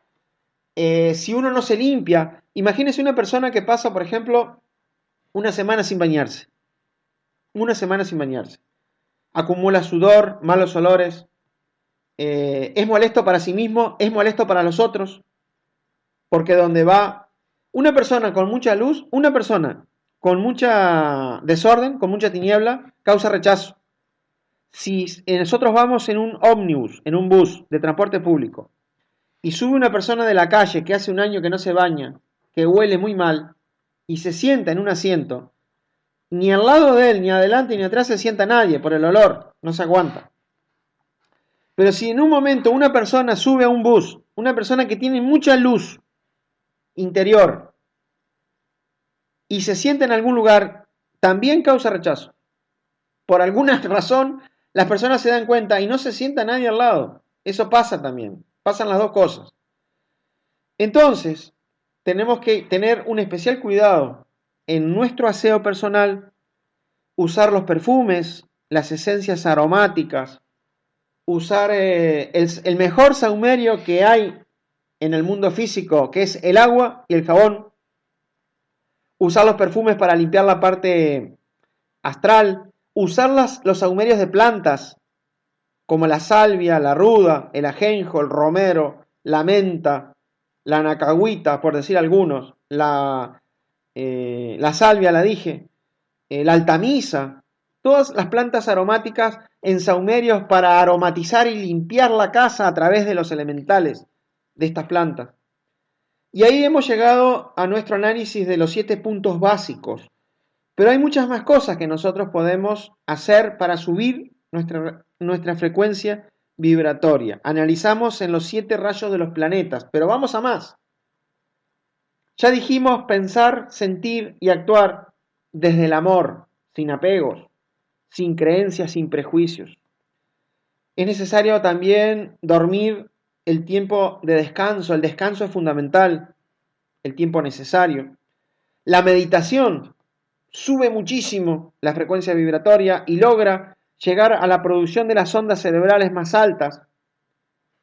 si uno no se limpia, imagínese una persona que pasa, por ejemplo, una semana sin bañarse, acumula sudor, malos olores, es molesto para sí mismo, es molesto para los otros, porque donde va una persona con mucha luz, una persona con mucha desorden, con mucha tiniebla, causa rechazo. Si nosotros vamos en un ómnibus, en un bus de transporte público, y sube una persona de la calle que hace un año que no se baña, que huele muy mal, y se sienta en un asiento, ni al lado de él, ni adelante ni atrás se sienta nadie por el olor, no se aguanta. Pero si en un momento una persona sube a un bus, una persona que tiene mucha luz interior, y se sienta en algún lugar, también causa rechazo. Por alguna razón, las personas se dan cuenta y no se sienta nadie al lado. Eso pasa también. Pasan las dos cosas. Entonces, tenemos que tener un especial cuidado en nuestro aseo personal, usar los perfumes, las esencias aromáticas, usar el mejor saumerio que hay en el mundo físico, que es el agua y el jabón, usar los perfumes para limpiar la parte astral, usar los saumerios de plantas, como la salvia, la ruda, el ajenjo, el romero, la menta, la nacahuita, por decir algunos, la salvia, la dije, la altamisa, todas las plantas aromáticas en saumerios para aromatizar y limpiar la casa a través de los elementales de estas plantas. Y ahí hemos llegado a nuestro análisis de los 7 puntos básicos. Pero hay muchas más cosas que nosotros podemos hacer para subir nuestra frecuencia vibratoria. Analizamos en los 7 rayos de los planetas, pero vamos a más. Ya dijimos pensar, sentir y actuar desde el amor, sin apegos, sin creencias, sin prejuicios. Es necesario también dormir el tiempo de descanso. El descanso es fundamental, el tiempo necesario. La meditación sube muchísimo la frecuencia vibratoria y logra llegar a la producción de las ondas cerebrales más altas.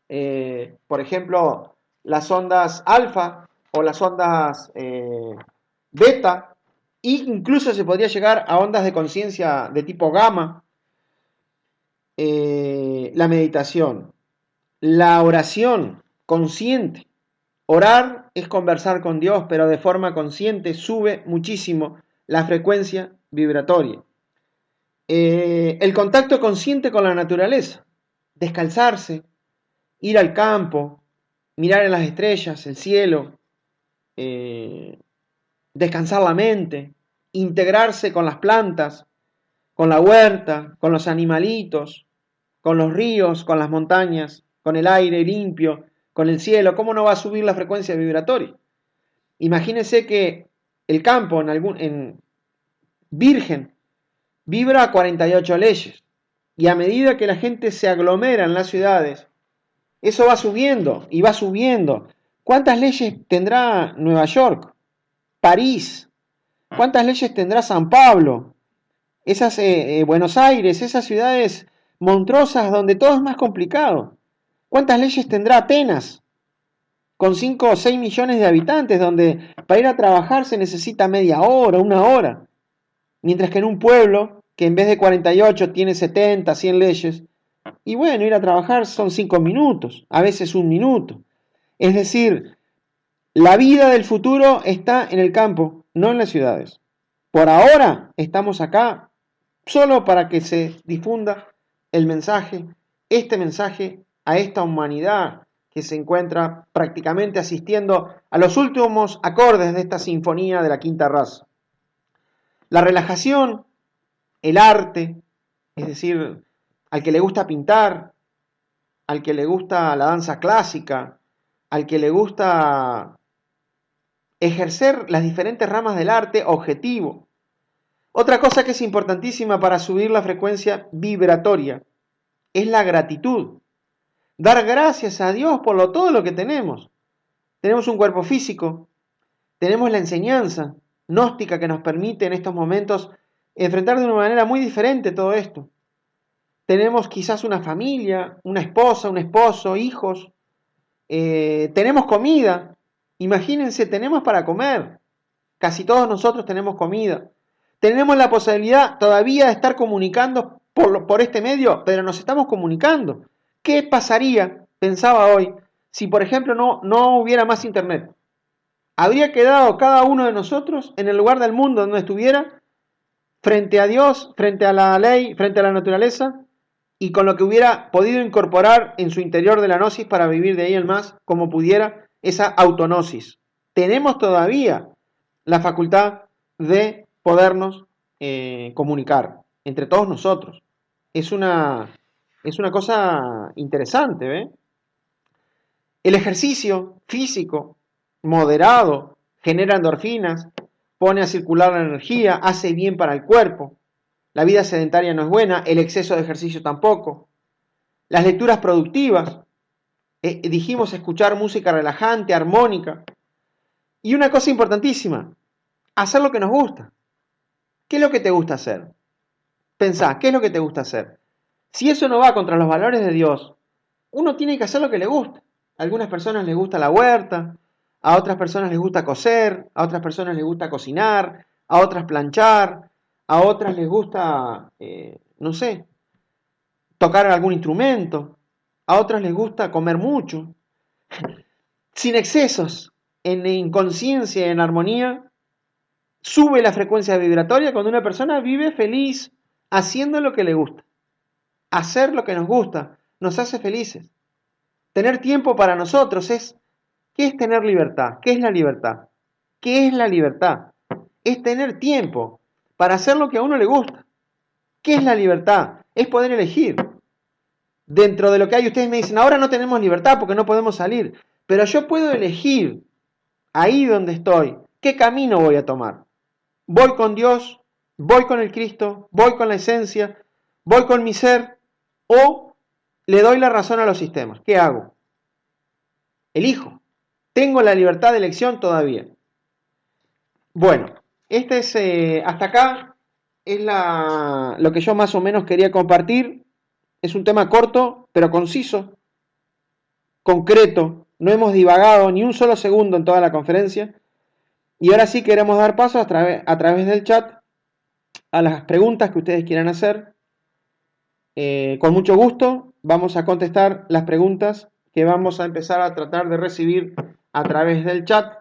Por ejemplo, las ondas alfa o las ondas beta, e incluso se podría llegar a ondas de conciencia de tipo gamma. La meditación, la oración consciente. Orar es conversar con Dios, pero de forma consciente sube muchísimo la frecuencia vibratoria. El contacto consciente con la naturaleza, descalzarse, ir al campo, mirar en las estrellas, el cielo, descansar la mente, integrarse con las plantas, con la huerta, con los animalitos, con los ríos, con las montañas, con el aire limpio, con el cielo. ¿Cómo no va a subir la frecuencia vibratoria? Imagínense que el campo en virgen vibra a 48 leyes, y a medida que la gente se aglomera en las ciudades, eso va subiendo y va subiendo. ¿Cuántas leyes tendrá Nueva York? París. ¿Cuántas leyes tendrá San Pablo? Esas Buenos Aires, esas ciudades monstruosas donde todo es más complicado. ¿Cuántas leyes tendrá Atenas? Con 5 o 6 millones de habitantes, donde para ir a trabajar se necesita media hora, una hora. Mientras que en un pueblo, que en vez de 48 tiene 70, 100 leyes, y bueno, ir a trabajar son 5 minutos, a veces 1 minuto. Es decir, la vida del futuro está en el campo, no en las ciudades. Por ahora estamos acá solo para que se difunda el mensaje, este mensaje a esta humanidad que se encuentra prácticamente asistiendo a los últimos acordes de esta sinfonía de la quinta raza. La relajación, el arte, es decir, al que le gusta pintar, al que le gusta la danza clásica, al que le gusta ejercer las diferentes ramas del arte objetivo. Otra cosa que es importantísima para subir la frecuencia vibratoria es la gratitud. Dar gracias a Dios por todo lo que tenemos. Tenemos un cuerpo físico, tenemos la enseñanza gnóstica que nos permite en estos momentos enfrentar de una manera muy diferente todo esto. Tenemos quizás una familia, una esposa, un esposo, hijos. Tenemos comida. Imagínense, tenemos para comer. Casi todos nosotros tenemos comida. Tenemos la posibilidad todavía de estar comunicando por este medio, pero nos estamos comunicando. ¿Qué pasaría, pensaba hoy, si por ejemplo no hubiera más internet? Habría quedado cada uno de nosotros en el lugar del mundo donde estuviera, frente a Dios, frente a la ley, frente a la naturaleza, y con lo que hubiera podido incorporar en su interior de la gnosis para vivir de ahí en más, como pudiera, esa autognosis. Tenemos todavía la facultad de podernos comunicar entre todos nosotros. Es una cosa interesante, ¿ve? El ejercicio físico moderado genera endorfinas, pone a circular la energía, hace bien para el cuerpo. La vida sedentaria no es buena, el exceso de ejercicio tampoco. Las lecturas productivas, dijimos escuchar música relajante, armónica. Y una cosa importantísima, hacer lo que nos gusta. ¿Qué es lo que te gusta hacer? Pensá, ¿qué es lo que te gusta hacer? Si eso no va contra los valores de Dios, uno tiene que hacer lo que le gusta. A algunas personas les gusta la huerta, a otras personas les gusta coser, a otras personas les gusta cocinar, a otras planchar, a otras les gusta, no sé, tocar algún instrumento, a otras les gusta comer mucho. Sin excesos, en inconsciencia y en armonía, sube la frecuencia vibratoria cuando una persona vive feliz haciendo lo que le gusta. Hacer lo que nos gusta nos hace felices. Tener tiempo para nosotros ¿qué es tener libertad? ¿Qué es la libertad? ¿Qué es la libertad? Es tener tiempo para hacer lo que a uno le gusta. ¿Qué es la libertad? Es poder elegir. Dentro de lo que hay, ustedes me dicen, ahora no tenemos libertad porque no podemos salir, pero yo puedo elegir ahí donde estoy, qué camino voy a tomar. Voy con Dios, voy con el Cristo, voy con la esencia, voy con mi ser, o le doy la razón a los sistemas. ¿Qué hago? Elijo. Tengo la libertad de elección todavía. Bueno, hasta acá es lo que yo más o menos quería compartir. Es un tema corto, pero conciso, concreto. No hemos divagado ni un solo segundo en toda la conferencia. Y ahora sí queremos dar paso a través del chat a las preguntas que ustedes quieran hacer. Con mucho gusto vamos a contestar las preguntas que vamos a empezar a tratar de recibir a través del chat.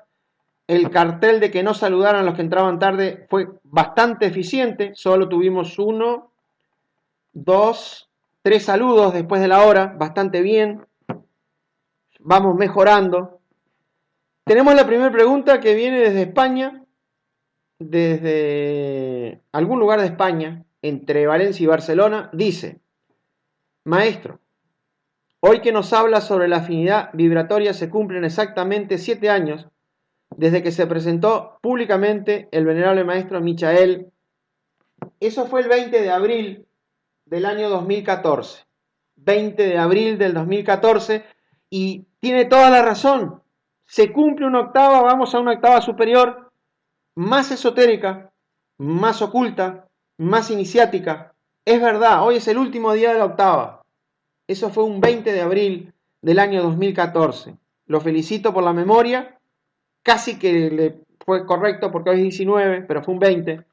El cartel de que no saludaran a los que entraban tarde fue bastante eficiente. Solo tuvimos 1, 2, 3 saludos después de la hora. Bastante bien. Vamos mejorando. Tenemos la primera pregunta que viene desde España. Desde algún lugar de España, entre Valencia y Barcelona. Dice: Maestro, hoy que nos habla sobre la afinidad vibratoria se cumplen exactamente 7 años desde que se presentó públicamente el venerable maestro Michael. Eso fue el 20 de abril del año 2014. 20 de abril del 2014, y tiene toda la razón. Se cumple una octava, vamos a una octava superior, más esotérica, más oculta, más iniciática. Es verdad, hoy es el último día de la octava. Eso fue un 20 de abril del año 2014. Lo felicito por la memoria. Casi que le fue correcto porque hoy es 19, pero fue un 20.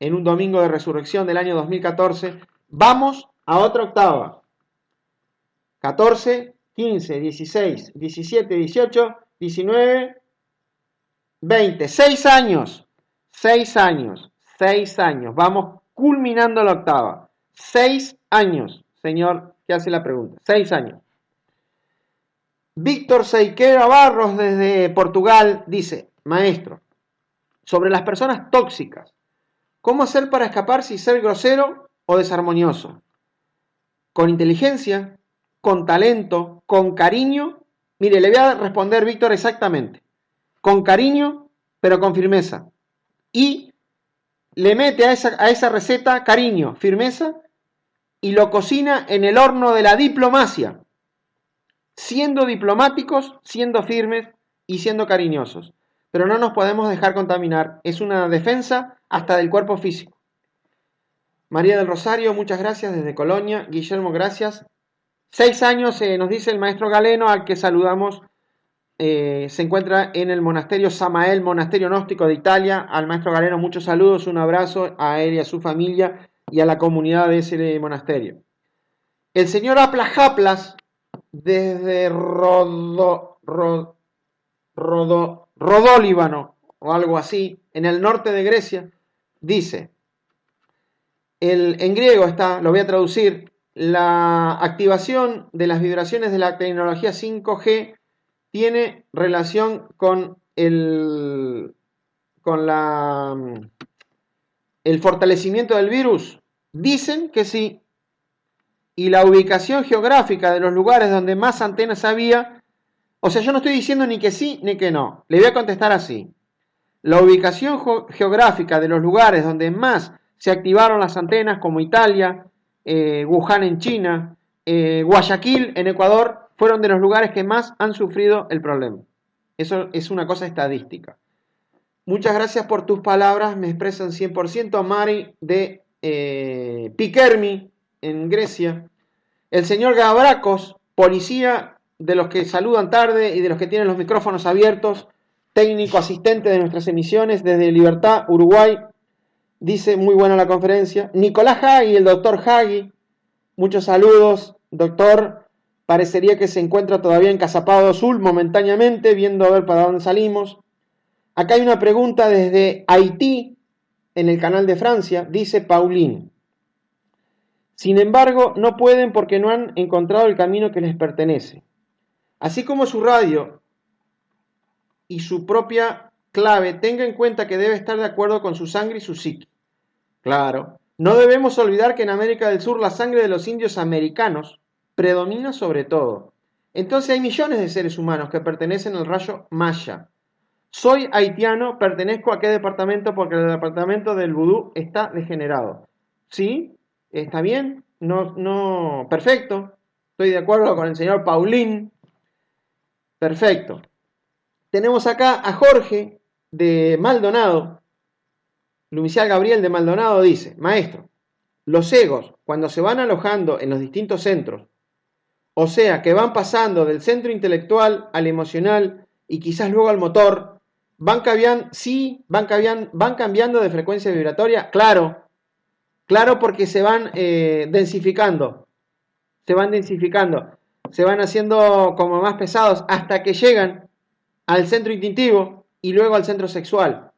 En un domingo de resurrección del año 2014. Vamos a otra octava. 14, 15, 16, 17, 18, 19, 20. 6 años. 6 años. 6 años. Vamos culminando la octava. 6 años, señor que hace la pregunta. 6 años. Víctor Seiquera Barros desde Portugal dice: Maestro, sobre las personas tóxicas, ¿cómo hacer para escapar sin ser grosero o desarmonioso? ¿Con inteligencia? ¿Con talento? ¿Con cariño? Mire, le voy a responder, Víctor, exactamente. Con cariño, pero con firmeza. Y le mete a esa receta cariño, firmeza y lo cocina en el horno de la diplomacia, siendo diplomáticos, siendo firmes y siendo cariñosos. Pero no nos podemos dejar contaminar, es una defensa hasta del cuerpo físico. María del Rosario, muchas gracias desde Colonia. Guillermo, gracias. 6 años, nos dice el maestro Galeno, al que saludamos. Se encuentra en el monasterio Samael, monasterio gnóstico de Italia. Al maestro Galeno, muchos saludos, un abrazo a él y a su familia y a la comunidad de ese monasterio. El señor Aplajaplas, desde Rodólíbano, o algo así, en el norte de Grecia, dice, en griego está, lo voy a traducir, la activación de las vibraciones de la tecnología 5G tiene relación con el fortalecimiento del virus. Dicen que sí. Y la ubicación geográfica de los lugares donde más antenas había, o sea, yo no estoy diciendo ni que sí ni que no. Le voy a contestar así. La ubicación geográfica de los lugares donde más se activaron las antenas, como Italia, Wuhan en China, Guayaquil en Ecuador, fueron de los lugares que más han sufrido el problema. Eso es una cosa estadística. Muchas gracias por tus palabras, me expresan 100%. Mari de Pikermi, en Grecia. El señor Gabrakos, policía de los que saludan tarde y de los que tienen los micrófonos abiertos, técnico asistente de nuestras emisiones desde Libertad, Uruguay, dice muy buena la conferencia. Nicolás Hagi, el doctor Hagi, muchos saludos, doctor. Parecería que se encuentra todavía en Casapado Azul momentáneamente, viendo a ver para dónde salimos. Acá hay una pregunta desde Haití, en el canal de Francia, dice Pauline. Sin embargo, no pueden porque no han encontrado el camino que les pertenece. Así como su radio y su propia clave, tenga en cuenta que debe estar de acuerdo con su sangre y su psique. Claro, no debemos olvidar que en América del Sur la sangre de los indios americanos predomina sobre todo. Entonces hay millones de seres humanos que pertenecen al rayo Maya. Soy haitiano, pertenezco a qué departamento porque el departamento del vudú está degenerado. ¿Sí? ¿Está bien? No, perfecto. Estoy de acuerdo con el señor Paulín. Perfecto. Tenemos acá a Jorge de Maldonado. Lumicial Gabriel de Maldonado dice, maestro, los egos, cuando se van alojando en los distintos centros, o sea, que van pasando del centro intelectual al emocional y quizás luego al motor, van cambiando de frecuencia vibratoria, claro, porque se van densificando, se van haciendo como más pesados hasta que llegan al centro instintivo y luego al centro sexual,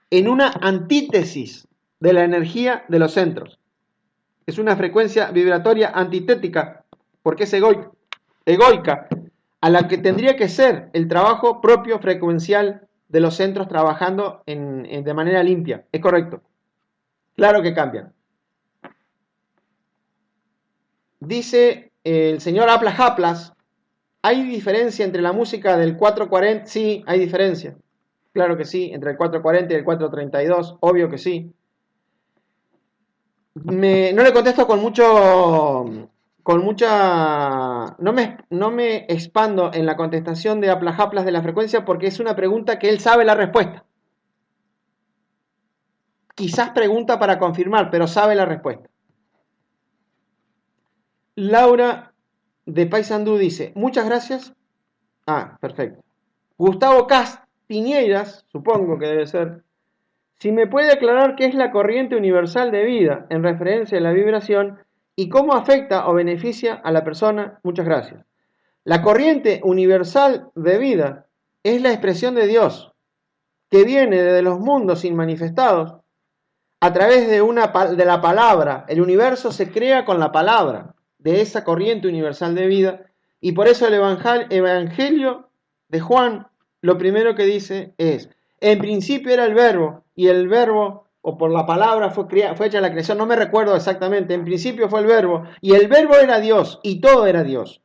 en una antítesis de la energía de los centros. Es una frecuencia vibratoria antitética, porque es egoica, a la que tendría que ser el trabajo propio frecuencial de los centros trabajando de manera limpia. Es correcto. Claro que cambian. Dice el señor Aplajaplas, ¿hay diferencia entre la música del 440? Sí, hay diferencia. Claro que sí, entre el 440 y el 432, obvio que sí. No le contesto no me expando en la contestación de Aplajaplas de la frecuencia porque es una pregunta que él sabe la respuesta. Quizás pregunta para confirmar, pero sabe la respuesta. Laura de Paysandú dice, muchas gracias. Perfecto. Gustavo Castiñeiras, supongo que debe ser. Si me puede aclarar qué es la corriente universal de vida en referencia a la vibración y cómo afecta o beneficia a la persona, muchas gracias. La corriente universal de vida es la expresión de Dios que viene de los mundos inmanifestados a través de la palabra. El universo se crea con la palabra de esa corriente universal de vida y por eso el Evangelio de Juan lo primero que dice es, en principio era el verbo y el verbo o por la palabra fue hecha la creación, no me recuerdo exactamente, en principio fue el verbo y el verbo era Dios y todo era Dios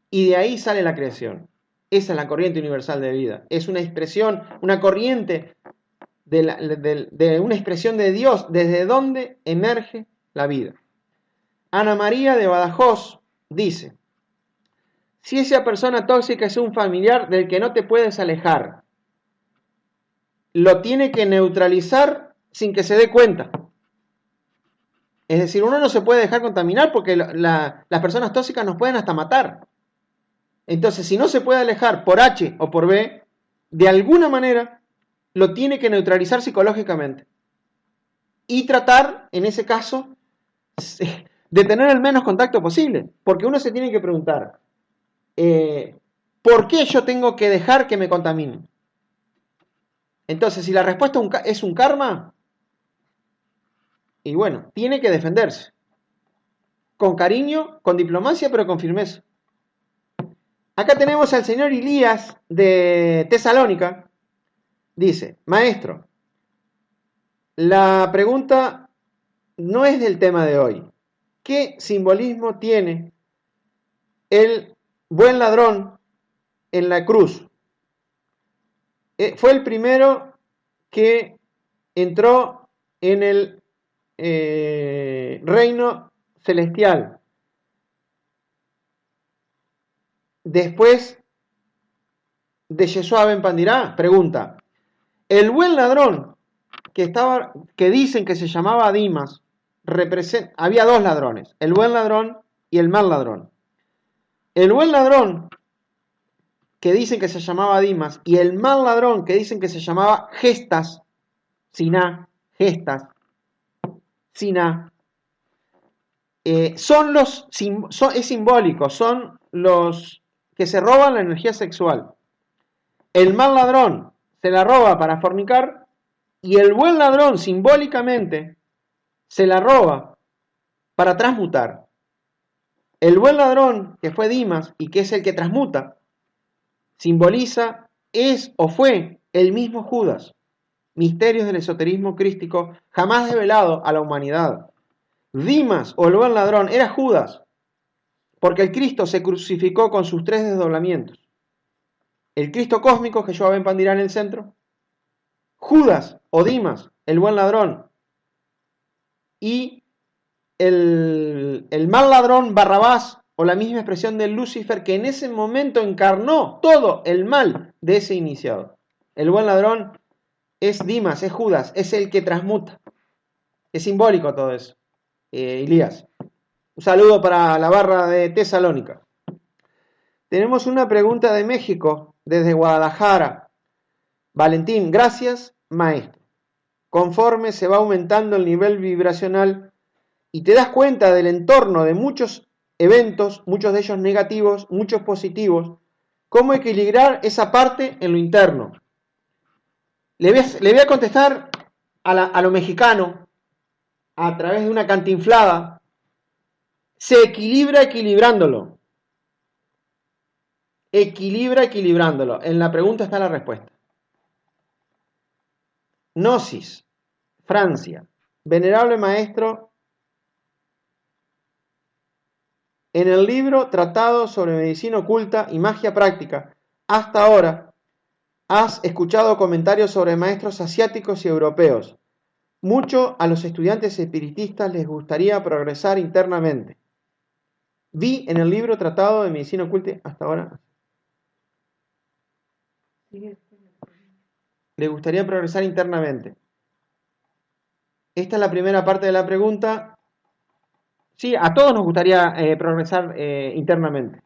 y de ahí sale la creación. Esa es la corriente universal de vida, es una expresión, una corriente de una expresión de Dios, desde donde emerge la vida. Ana María de Badajoz dice, si esa persona tóxica es un familiar del que no te puedes alejar, lo tiene que neutralizar sin que se dé cuenta. Es decir, uno no se puede dejar contaminar porque las personas tóxicas nos pueden hasta matar. Entonces, si no se puede alejar por H o por B, de alguna manera lo tiene que neutralizar psicológicamente. Y tratar, en ese caso, de tener el menos contacto posible. Porque uno se tiene que preguntar, ¿por qué yo tengo que dejar que me contaminen? Entonces, si la respuesta es un karma, y bueno, tiene que defenderse. Con cariño, con diplomacia, pero con firmeza. Acá tenemos al señor Elías de Tesalónica. Dice, maestro, la pregunta no es del tema de hoy. ¿Qué simbolismo tiene el buen ladrón en la cruz? Fue el primero que entró en el reino celestial. Después de Yeshua ben Pandirá, pregunta, el buen ladrón que dicen que se llamaba Dimas, había dos ladrones, el buen ladrón y el mal ladrón. El buen ladrón que dicen que se llamaba Dimas y el mal ladrón que dicen que se llamaba Gestas, Gestas, Siná, es simbólico, son los que se roban la energía sexual. El mal ladrón se la roba para fornicar y el buen ladrón simbólicamente se la roba para transmutar. El buen ladrón, que fue Dimas y que es el que transmuta, simboliza, es o fue el mismo Judas. Misterios del esoterismo crístico jamás develado a la humanidad. Dimas o el buen ladrón era Judas, porque el Cristo se crucificó con sus tres desdoblamientos. El Cristo cósmico, que yo ben Pandirá en el centro, Judas o Dimas, el buen ladrón, y el mal ladrón Barrabás, o la misma expresión de Lucifer, que en ese momento encarnó todo el mal de ese iniciado. El buen ladrón es Dimas, es Judas, es el que transmuta. Es simbólico todo eso. Elías. Un saludo para la barra de Tesalónica. Tenemos una pregunta de México, desde Guadalajara. Valentín, gracias, maestro. Conforme se va aumentando el nivel vibracional y te das cuenta del entorno de muchos eventos, muchos de ellos negativos, muchos positivos, ¿cómo equilibrar esa parte en lo interno? Le voy a contestar a lo mexicano a través de una cantinflada. Se equilibra equilibrándolo. Equilibra equilibrándolo. En la pregunta está la respuesta. Gnosis, Francia. Venerable maestro, en el libro Tratado sobre Medicina Oculta y Magia Práctica, hasta ahora has escuchado comentarios sobre maestros asiáticos y europeos. Mucho a los estudiantes espiritistas les gustaría progresar internamente. Vi en el libro Tratado de Medicina Oculta hasta ahora. Le gustaría progresar internamente. Esta es la primera parte de la pregunta. Sí, a todos nos gustaría progresar internamente.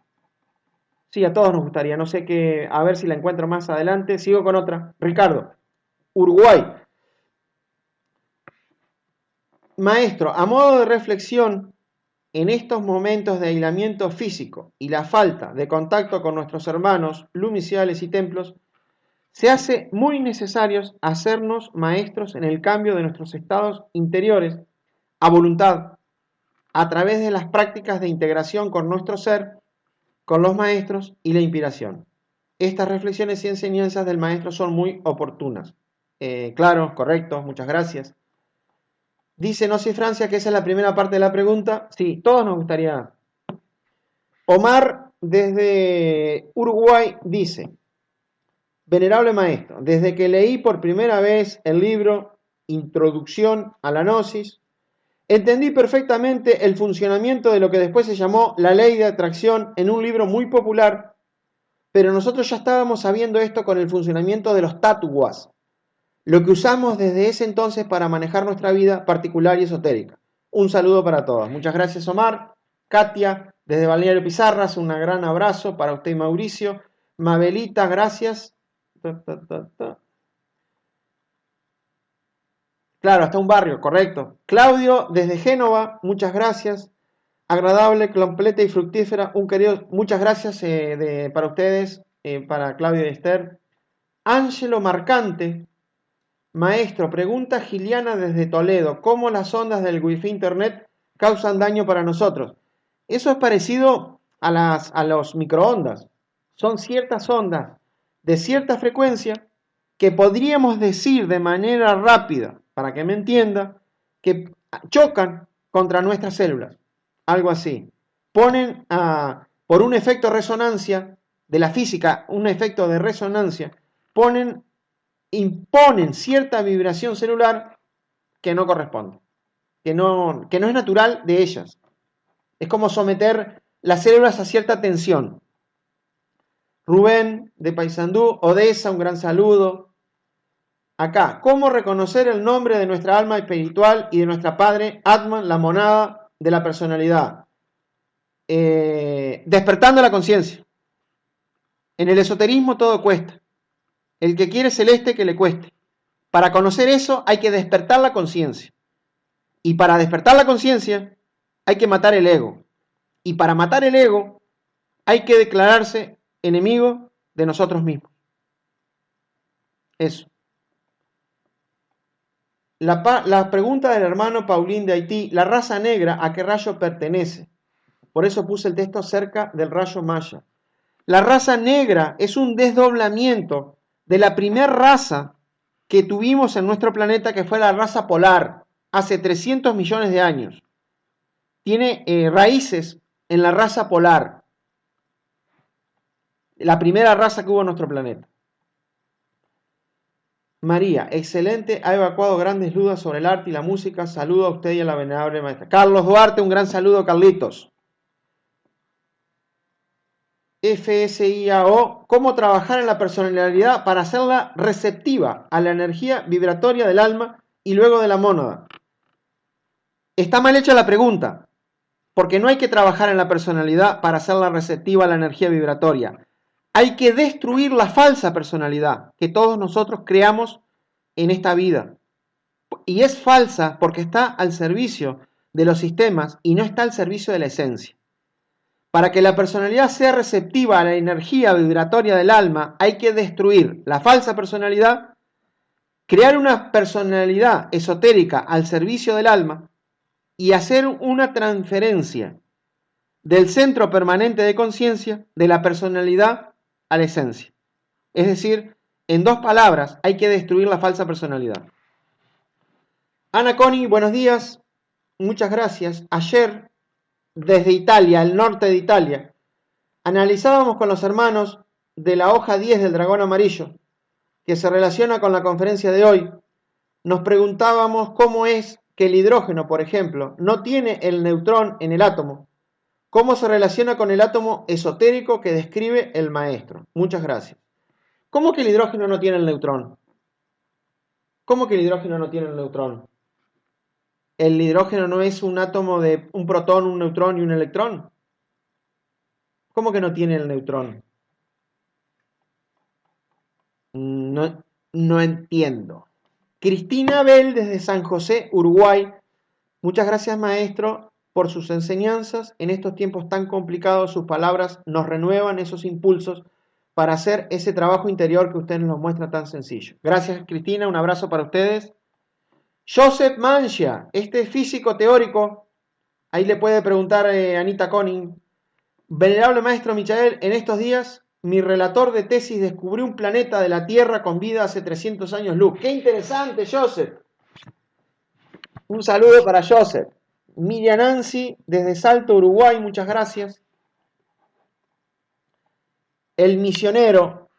Sí, a todos nos gustaría. No sé qué, a ver si la encuentro más adelante. Sigo con otra. Ricardo, Uruguay. Maestro, a modo de reflexión, en estos momentos de aislamiento físico y la falta de contacto con nuestros hermanos lumiciales y templos, se hace muy necesario hacernos maestros en el cambio de nuestros estados interiores a voluntad, a través de las prácticas de integración con nuestro ser, con los maestros y la inspiración. Estas reflexiones y enseñanzas del maestro son muy oportunas. Claro, correcto, muchas gracias. Dice No soy Francia, que esa es la primera parte de la pregunta. Sí, todos nos gustaría. Omar, desde Uruguay, dice, venerable maestro, desde que leí por primera vez el libro Introducción a la Gnosis, Entendí perfectamente el funcionamiento de lo que después se llamó la ley de atracción en un libro muy popular, pero nosotros ya estábamos sabiendo esto con el funcionamiento de los tatuas, lo que usamos desde ese entonces para manejar nuestra vida particular y esotérica. Un saludo para todos. Muchas gracias, Omar. Katia, desde Balneario Pizarras, un gran abrazo para usted y Mauricio. Mabelita, gracias. Claro, hasta un barrio, correcto. Claudio, desde Génova, muchas gracias. Agradable, completa y fructífera. Muchas gracias para ustedes, para Claudio y Esther. Ángelo Marcante, maestro, pregunta Giliana desde Toledo. ¿Cómo las ondas del Wi-Fi Internet causan daño para nosotros? Eso es parecido a los microondas. Son ciertas ondas de cierta frecuencia que podríamos decir de manera rápida, para que me entienda, que chocan contra nuestras células. Algo así. Por un efecto de resonancia de la física, un efecto de resonancia, imponen cierta vibración celular que no corresponde, que no es natural de ellas. Es como someter las células a cierta tensión. Rubén, de Paysandú, Odessa, un gran saludo. Acá, ¿cómo reconocer el nombre de nuestra alma espiritual y de nuestra padre, Atman, la monada de la personalidad? Despertando la conciencia. En el esoterismo todo cuesta. El que quiere celeste, que le cueste. Para conocer eso hay que despertar la conciencia. Y para despertar la conciencia hay que matar el ego. Y para matar el ego hay que declararse enemigo de nosotros mismos. Eso. La pregunta del hermano Paulín de Haití, ¿la raza negra a qué rayo pertenece? Por eso puse el texto cerca del rayo maya. La raza negra es un desdoblamiento de la primera raza que tuvimos en nuestro planeta, que fue la raza polar, hace 300 millones de años. Tiene raíces en la raza polar, la primera raza que hubo en nuestro planeta. María, excelente, ha evacuado grandes dudas sobre el arte y la música. Saludo a usted y a la venerable maestra. Carlos Duarte, un gran saludo, Carlitos. FSIAO, ¿cómo trabajar en la personalidad para hacerla receptiva a la energía vibratoria del alma y luego de la mónada? Está mal hecha la pregunta, porque no hay que trabajar en la personalidad para hacerla receptiva a la energía vibratoria. Hay que destruir la falsa personalidad que todos nosotros creamos en esta vida. Y es falsa porque está al servicio de los sistemas y no está al servicio de la esencia. Para que la personalidad sea receptiva a la energía vibratoria del alma, hay que destruir la falsa personalidad, crear una personalidad esotérica al servicio del alma y hacer una transferencia del centro permanente de conciencia de la personalidad a la esencia. Es decir, en dos palabras, hay que destruir la falsa personalidad. Ana Coni, buenos días. Muchas gracias. Ayer, desde Italia, el norte de Italia, analizábamos con los hermanos de la hoja 10 del dragón amarillo, que se relaciona con la conferencia de hoy. Nos preguntábamos cómo es que el hidrógeno, por ejemplo, no tiene el neutrón en el átomo. ¿Cómo se relaciona con el átomo esotérico que describe el maestro? Muchas gracias. ¿Cómo que el hidrógeno no tiene el neutrón? ¿Cómo que el hidrógeno no tiene el neutrón? ¿El hidrógeno no es un átomo de un protón, un neutrón y un electrón? ¿Cómo que no tiene el neutrón? No entiendo. Cristina Bell desde San José, Uruguay. Muchas gracias, maestro, por sus enseñanzas. En estos tiempos tan complicados, sus palabras nos renuevan esos impulsos para hacer ese trabajo interior que usted nos muestra tan sencillo. Gracias, Cristina. Un abrazo para ustedes. Joseph Mancha, este físico teórico, ahí le puede preguntar Anita Conning. Venerable maestro Michael, en estos días mi relator de tesis descubrió un planeta de la Tierra con vida hace 300 años luz. ¡Qué interesante, Joseph! Un saludo para Joseph. Miriam Nancy, desde Salto, Uruguay, muchas gracias. El misionero,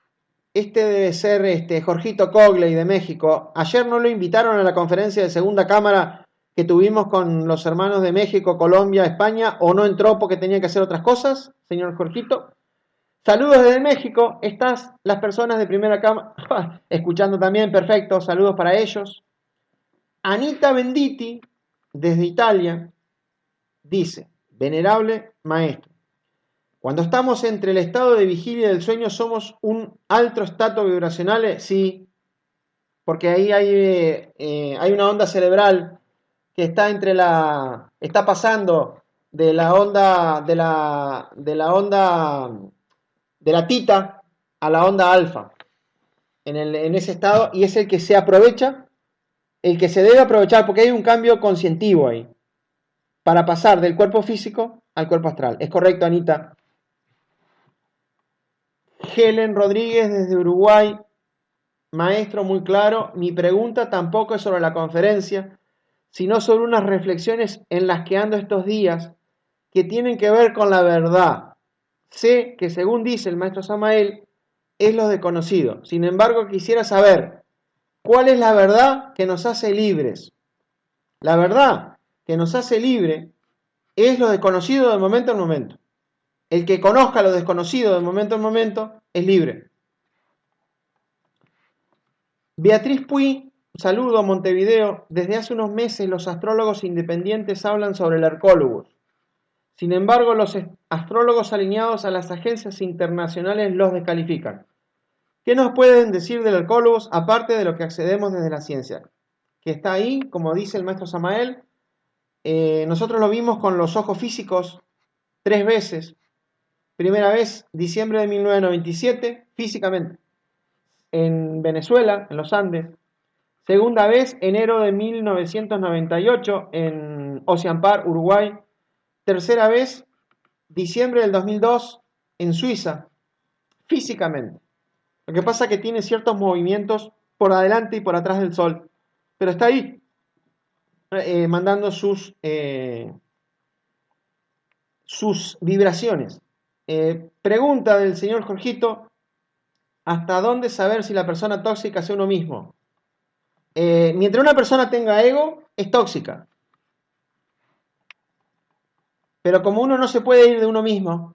este debe ser Jorgito Cogley de México. Ayer no lo invitaron a la conferencia de Segunda Cámara que tuvimos con los hermanos de México, Colombia, España, o no entró porque tenía que hacer otras cosas, señor Jorgito. Saludos desde México, estás las personas de primera cámara escuchando también, perfecto, saludos para ellos. Anita Benditi, desde Italia, dice, venerable maestro, cuando estamos entre el estado de vigilia y del sueño, ¿somos un alto estado vibracional? Sí, porque ahí hay una onda cerebral que está está pasando de la onda, de la tita a la onda alfa, en ese estado, y es el que se aprovecha, el que se debe aprovechar, porque hay un cambio conscientivo ahí, para pasar del cuerpo físico al cuerpo astral. Es correcto, Anita. Helen Rodríguez desde Uruguay, maestro, muy claro. Mi pregunta tampoco es sobre la conferencia, sino sobre unas reflexiones en las que ando estos días que tienen que ver con la verdad. Sé que, según dice el maestro Samael, es lo desconocido. Sin embargo, quisiera saber cuál es la verdad que nos hace libres. La verdad que nos hace libre es lo desconocido de momento en momento. El que conozca lo desconocido de momento en momento es libre. Beatriz Puy, saludo a Montevideo. Desde hace unos meses los astrólogos independientes hablan sobre el Hercólogos. Sin embargo, los astrólogos alineados a las agencias internacionales los descalifican. ¿Qué nos pueden decir del Hercólogos aparte de lo que accedemos desde la ciencia? Que está ahí, como dice el maestro Samael. Nosotros lo vimos con los ojos físicos 3 veces. Primera vez, diciembre de 1997, físicamente, en Venezuela, en los Andes. Segunda vez, enero de 1998, en Ocean Park, Uruguay. Tercera vez, diciembre del 2002, en Suiza, físicamente. Lo que pasa es que tiene ciertos movimientos por adelante y por atrás del Sol, pero está ahí, mandando sus vibraciones. Pregunta del señor Jorgito, ¿hasta dónde saber si la persona tóxica es uno mismo? Mientras una persona tenga ego, es tóxica. Pero como uno no se puede ir de uno mismo,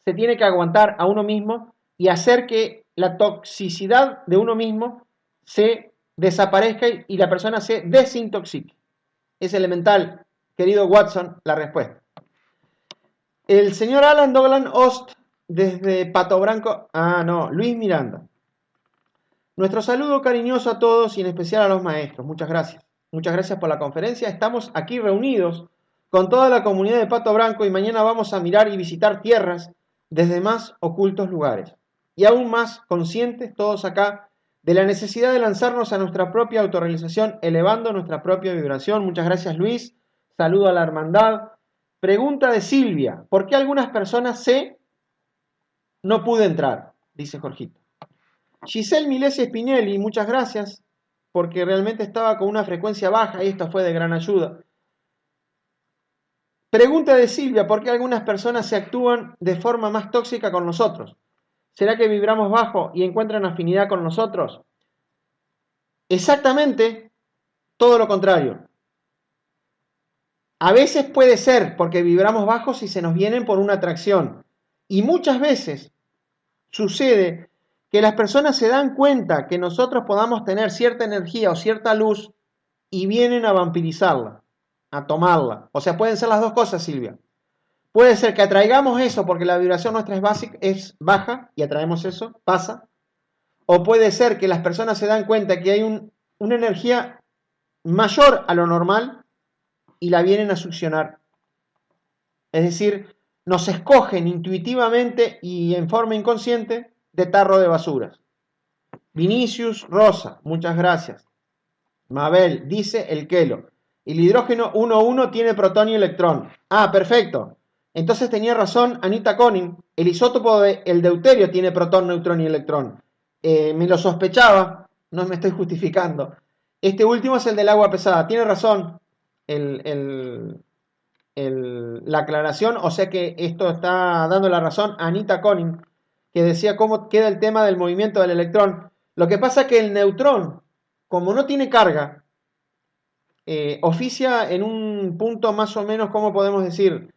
se tiene que aguantar a uno mismo y hacer que la toxicidad de uno mismo se desaparezca y la persona se desintoxique. Es elemental, querido Watson, la respuesta. El señor Alan Douglas Ost, desde Pato Branco, Luis Miranda. Nuestro saludo cariñoso a todos y en especial a los maestros. Muchas gracias. Muchas gracias por la conferencia. Estamos aquí reunidos con toda la comunidad de Pato Branco y mañana vamos a mirar y visitar tierras desde más ocultos lugares. Y aún más conscientes todos acá de la necesidad de lanzarnos a nuestra propia autorrealización, elevando nuestra propia vibración. Muchas gracias, Luis. Saludo a la hermandad. Pregunta de Silvia. ¿Por qué algunas personas no pude entrar? Dice Jorgito. Giselle Milesi Spinelli, muchas gracias, porque realmente estaba con una frecuencia baja y esto fue de gran ayuda. Pregunta de Silvia, ¿por qué algunas personas se actúan de forma más tóxica con nosotros? ¿Será que vibramos bajo y encuentran afinidad con nosotros? Exactamente todo lo contrario. A veces puede ser porque vibramos bajos y se nos vienen por una atracción. Y muchas veces sucede que las personas se dan cuenta que nosotros podamos tener cierta energía o cierta luz y vienen a vampirizarla, a tomarla. O sea, pueden ser las dos cosas, Silvia. Puede ser que atraigamos eso porque la vibración nuestra es baja y atraemos eso, pasa. O puede ser que las personas se dan cuenta que hay una energía mayor a lo normal y la vienen a succionar. Es decir, nos escogen intuitivamente y en forma inconsciente de tarro de basuras. Vinicius Rosa, muchas gracias. Mabel, dice el Kelo. El hidrógeno 1,1 tiene protón y electrón. Ah, perfecto. Entonces tenía razón Anita Conning. El isótopo el deuterio tiene protón, neutrón y electrón. Me lo sospechaba, no me estoy justificando. Este último es el del agua pesada. Tiene razón la aclaración, o sea que esto está dando la razón a Anita Conning, que decía cómo queda el tema del movimiento del electrón. Lo que pasa es que el neutrón, como no tiene carga, oficia en un punto más o menos, ¿cómo podemos decir?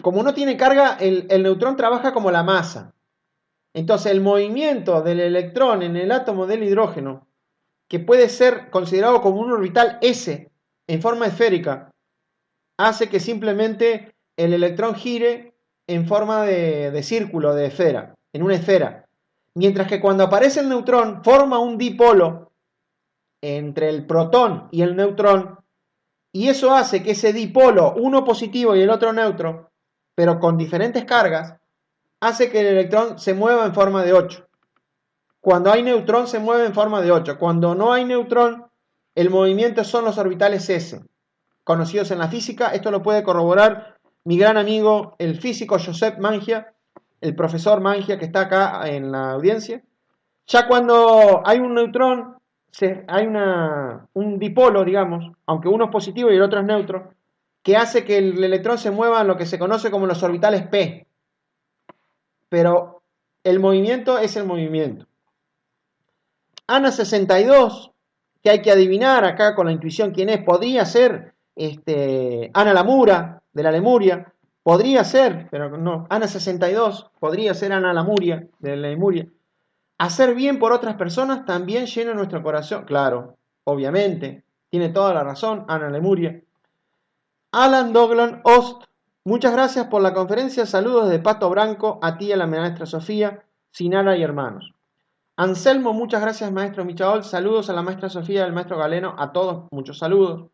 Como no tiene carga, el neutrón trabaja como la masa. Entonces el movimiento del electrón en el átomo del hidrógeno, que puede ser considerado como un orbital S en forma esférica, hace que simplemente el electrón gire en forma de círculo, de esfera, en una esfera. Mientras que cuando aparece el neutrón, forma un dipolo entre el protón y el neutrón, y eso hace que ese dipolo, uno positivo y el otro neutro, pero con diferentes cargas, hace que el electrón se mueva en forma de 8. Cuando hay neutrón se mueve en forma de 8. Cuando no hay neutrón, el movimiento son los orbitales S, conocidos en la física. Esto lo puede corroborar mi gran amigo, el físico Josep Mangia, el profesor Mangia que está acá en la audiencia. Ya cuando hay un neutrón, hay un dipolo, digamos, aunque uno es positivo y el otro es neutro, que hace que el electrón se mueva en lo que se conoce como los orbitales P. Pero el movimiento es el movimiento. Ana 62, que hay que adivinar acá con la intuición quién es, podría ser Ana Lamura, de la Lemuria, podría ser, pero no, Ana 62, podría ser Ana Lamuria, de la Lemuria. Hacer bien por otras personas también llena nuestro corazón, claro, obviamente, tiene toda la razón, Ana Lemuria. Alan Doglan Ost, muchas gracias por la conferencia, saludos de Pato Branco, a ti y a la maestra Sofía, Sinara y hermanos. Anselmo, muchas gracias maestro Michaol, saludos a la maestra Sofía y al maestro Galeno, a todos muchos saludos.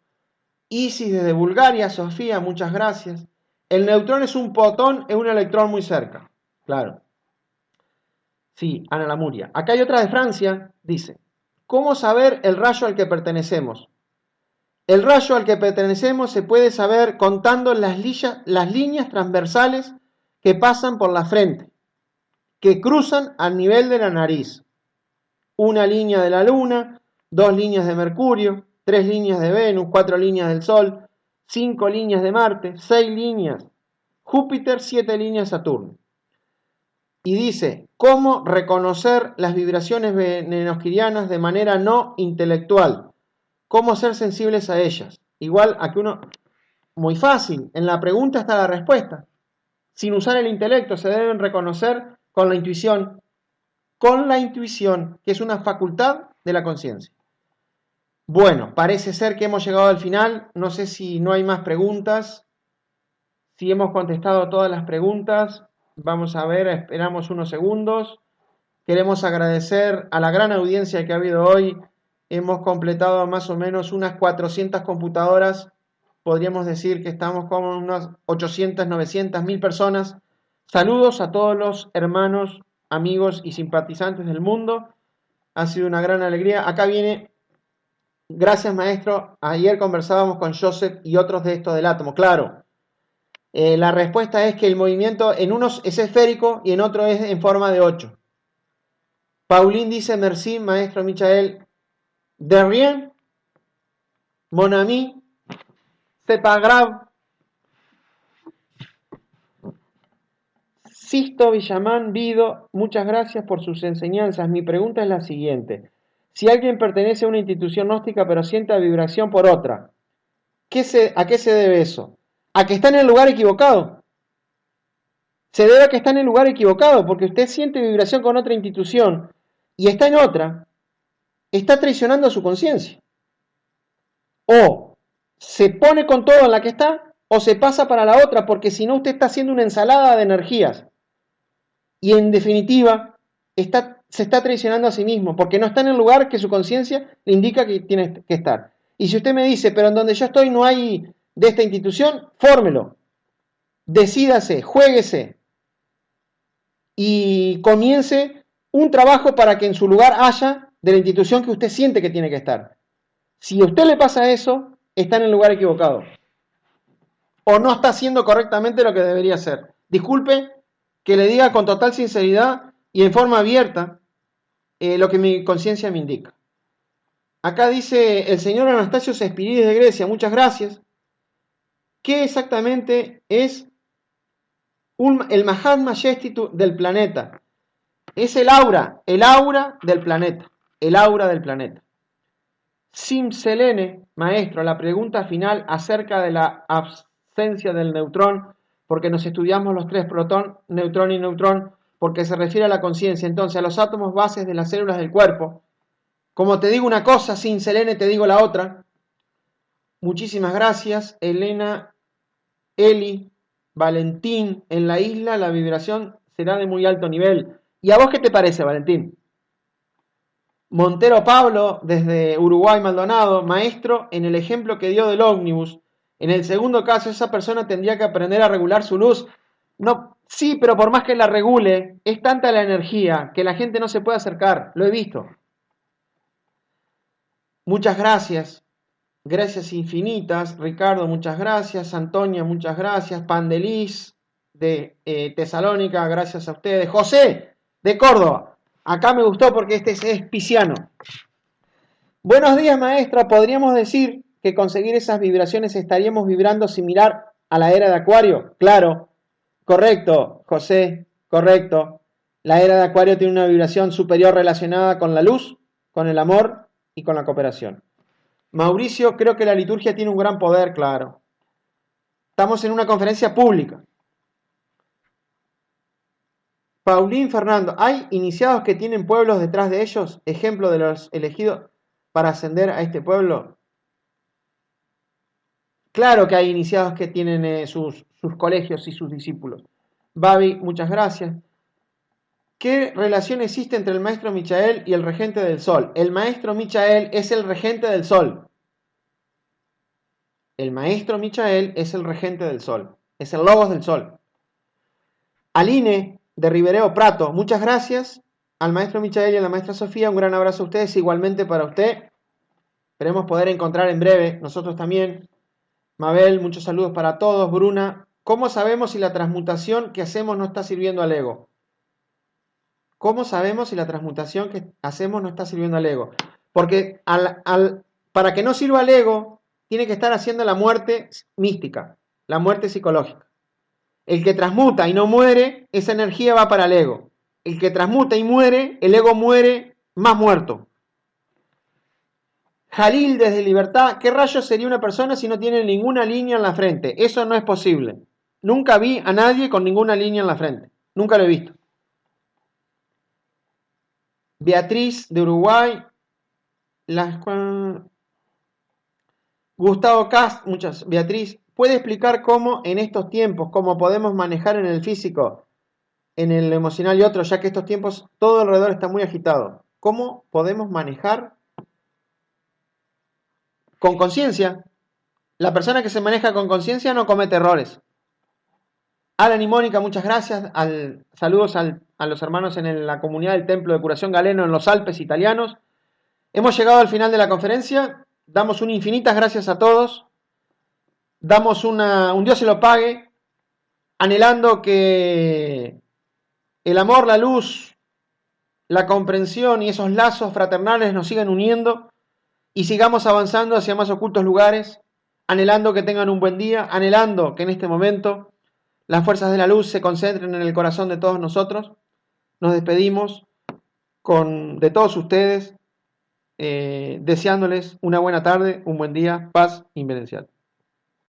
Isis desde Bulgaria, Sofía, muchas gracias. El neutrón es un protón, es un electrón muy cerca, claro. Sí, Ana Lamuria. Acá hay otra de Francia, dice, ¿cómo saber el rayo al que pertenecemos? El rayo al que pertenecemos se puede saber contando las líneas transversales que pasan por la frente, que cruzan al nivel de la nariz. Una línea de la Luna, 2 líneas de Mercurio, 3 líneas de Venus, 4 líneas del Sol, 5 líneas de Marte, 6 líneas Júpiter, 7 líneas Saturno. Y dice, ¿cómo reconocer las vibraciones venenoquirianas de manera no intelectual? ¿Cómo ser sensibles a ellas? Igual a que uno... Muy fácil, en la pregunta está la respuesta. Sin usar el intelecto, se deben reconocer con la intuición, que es una facultad de la conciencia. Bueno, parece ser que hemos llegado al final. No sé si no hay más preguntas, si hemos contestado todas las preguntas. Vamos a ver, esperamos unos segundos. Queremos agradecer a la gran audiencia que ha habido hoy. Hemos completado más o menos unas 400 computadoras. Podríamos decir que estamos con unas 800, 900, 1000 personas. Saludos a todos los hermanos, amigos y simpatizantes del mundo. Ha sido una gran alegría. Acá viene, gracias maestro, ayer conversábamos con Joseph y otros de esto del átomo. Claro, la respuesta es que el movimiento en unos es esférico y en otro es en forma de 8. Pauline dice, merci, maestro Michael. De rien, mon ami, c'est pas grave. Sisto Villamán Vido, muchas gracias por sus enseñanzas. Mi pregunta es la siguiente. Si alguien pertenece a una institución gnóstica pero siente vibración por otra, ¿a qué se debe eso? ¿A que está en el lugar equivocado? Se debe a que está en el lugar equivocado, porque usted siente vibración con otra institución y está en otra, está traicionando a su conciencia. O se pone con todo en la que está, o se pasa para la otra, porque si no usted está haciendo una ensalada de energías. Y en definitiva, se está traicionando a sí mismo, porque no está en el lugar que su conciencia le indica que tiene que estar. Y si usted me dice, pero en donde yo estoy no hay de esta institución, fórmelo, decídase, juéguese y comience un trabajo para que en su lugar haya de la institución que usted siente que tiene que estar. Si a usted le pasa eso, está en el lugar equivocado. O no está haciendo correctamente lo que debería hacer. Disculpe que le diga con total sinceridad y en forma abierta lo que mi conciencia me indica. Acá dice el señor Anastasio Cespiridis de Grecia, muchas gracias. ¿Qué exactamente es el Mahatma Yestitu del planeta? Es el aura del planeta, el aura del planeta. Simselene, maestro, la pregunta final acerca de la absencia del neutrón, porque nos estudiamos los tres, protón, neutrón y neutrón, porque se refiere a la conciencia, entonces a los átomos bases de las células del cuerpo. Como te digo una cosa, Simselene, te digo la otra. Muchísimas gracias, Elena, Eli, Valentín. En la isla la vibración será de muy alto nivel. ¿Y a vos qué te parece, Valentín? Montero Pablo, desde Uruguay Maldonado, maestro, en el ejemplo que dio del ómnibus. En el segundo caso, esa persona tendría que aprender a regular su luz. No, sí, pero por más que la regule, es tanta la energía que la gente no se puede acercar. Lo he visto. Muchas gracias. Gracias infinitas. Ricardo, muchas gracias. Antonia, muchas gracias. Pandeliz, de Tesalónica, gracias a ustedes. José, de Córdoba. Acá me gustó porque este es pisciano. Buenos días, maestra. ¿Podríamos decir que conseguir esas vibraciones estaríamos vibrando similar a la era de Acuario? Claro, correcto, José, correcto. La era de Acuario tiene una vibración superior relacionada con la luz, con el amor y con la cooperación. Mauricio, creo que la liturgia tiene un gran poder, claro. Estamos en una conferencia pública. Paulín Fernando, ¿hay iniciados que tienen pueblos detrás de ellos? Ejemplo de los elegidos para ascender a este pueblo. Claro que hay iniciados que tienen sus colegios y sus discípulos. Babi, muchas gracias. ¿Qué relación existe entre el maestro Michael y el regente del sol? El maestro Michael es el regente del sol. El maestro Michael es el regente del sol. Es el logos del sol. Aline de Ribereo Prato, muchas gracias. Al maestro Michael y a la maestra Sofía, un gran abrazo a ustedes. Igualmente para usted. Esperemos poder encontrar en breve, nosotros también. Mabel, muchos saludos para todos. Bruna, ¿cómo sabemos si la transmutación que hacemos no está sirviendo al ego? ¿Cómo sabemos si la transmutación que hacemos no está sirviendo al ego? Porque para que no sirva al ego, tiene que estar haciendo la muerte mística, la muerte psicológica. El que transmuta y no muere, esa energía va para el ego. El que transmuta y muere, el ego muere más muerto. Jalil desde Libertad, ¿qué rayos sería una persona si no tiene ninguna línea en la frente? Eso no es posible. Nunca vi a nadie con ninguna línea en la frente. Nunca lo he visto. Beatriz de Uruguay. Gustavo Cast, muchas. Beatriz, ¿puede explicar cómo en estos tiempos, cómo podemos manejar en el físico, en el emocional y otro, ya que estos tiempos todo alrededor está muy agitado? ¿Cómo podemos manejar con conciencia? La persona que se maneja con conciencia no comete errores. Alan y Mónica, muchas gracias. Saludos a los hermanos en la comunidad del Templo de Curación Galeno en los Alpes italianos. Hemos llegado al final de la conferencia. Damos un infinitas gracias a todos. Damos un Dios se lo pague, anhelando que el amor, la luz, la comprensión y esos lazos fraternales nos sigan uniendo y sigamos avanzando hacia más ocultos lugares, anhelando que tengan un buen día, anhelando que en este momento las fuerzas de la luz se concentren en el corazón de todos nosotros. Nos despedimos de todos ustedes, deseándoles una buena tarde, un buen día, paz y beneficio.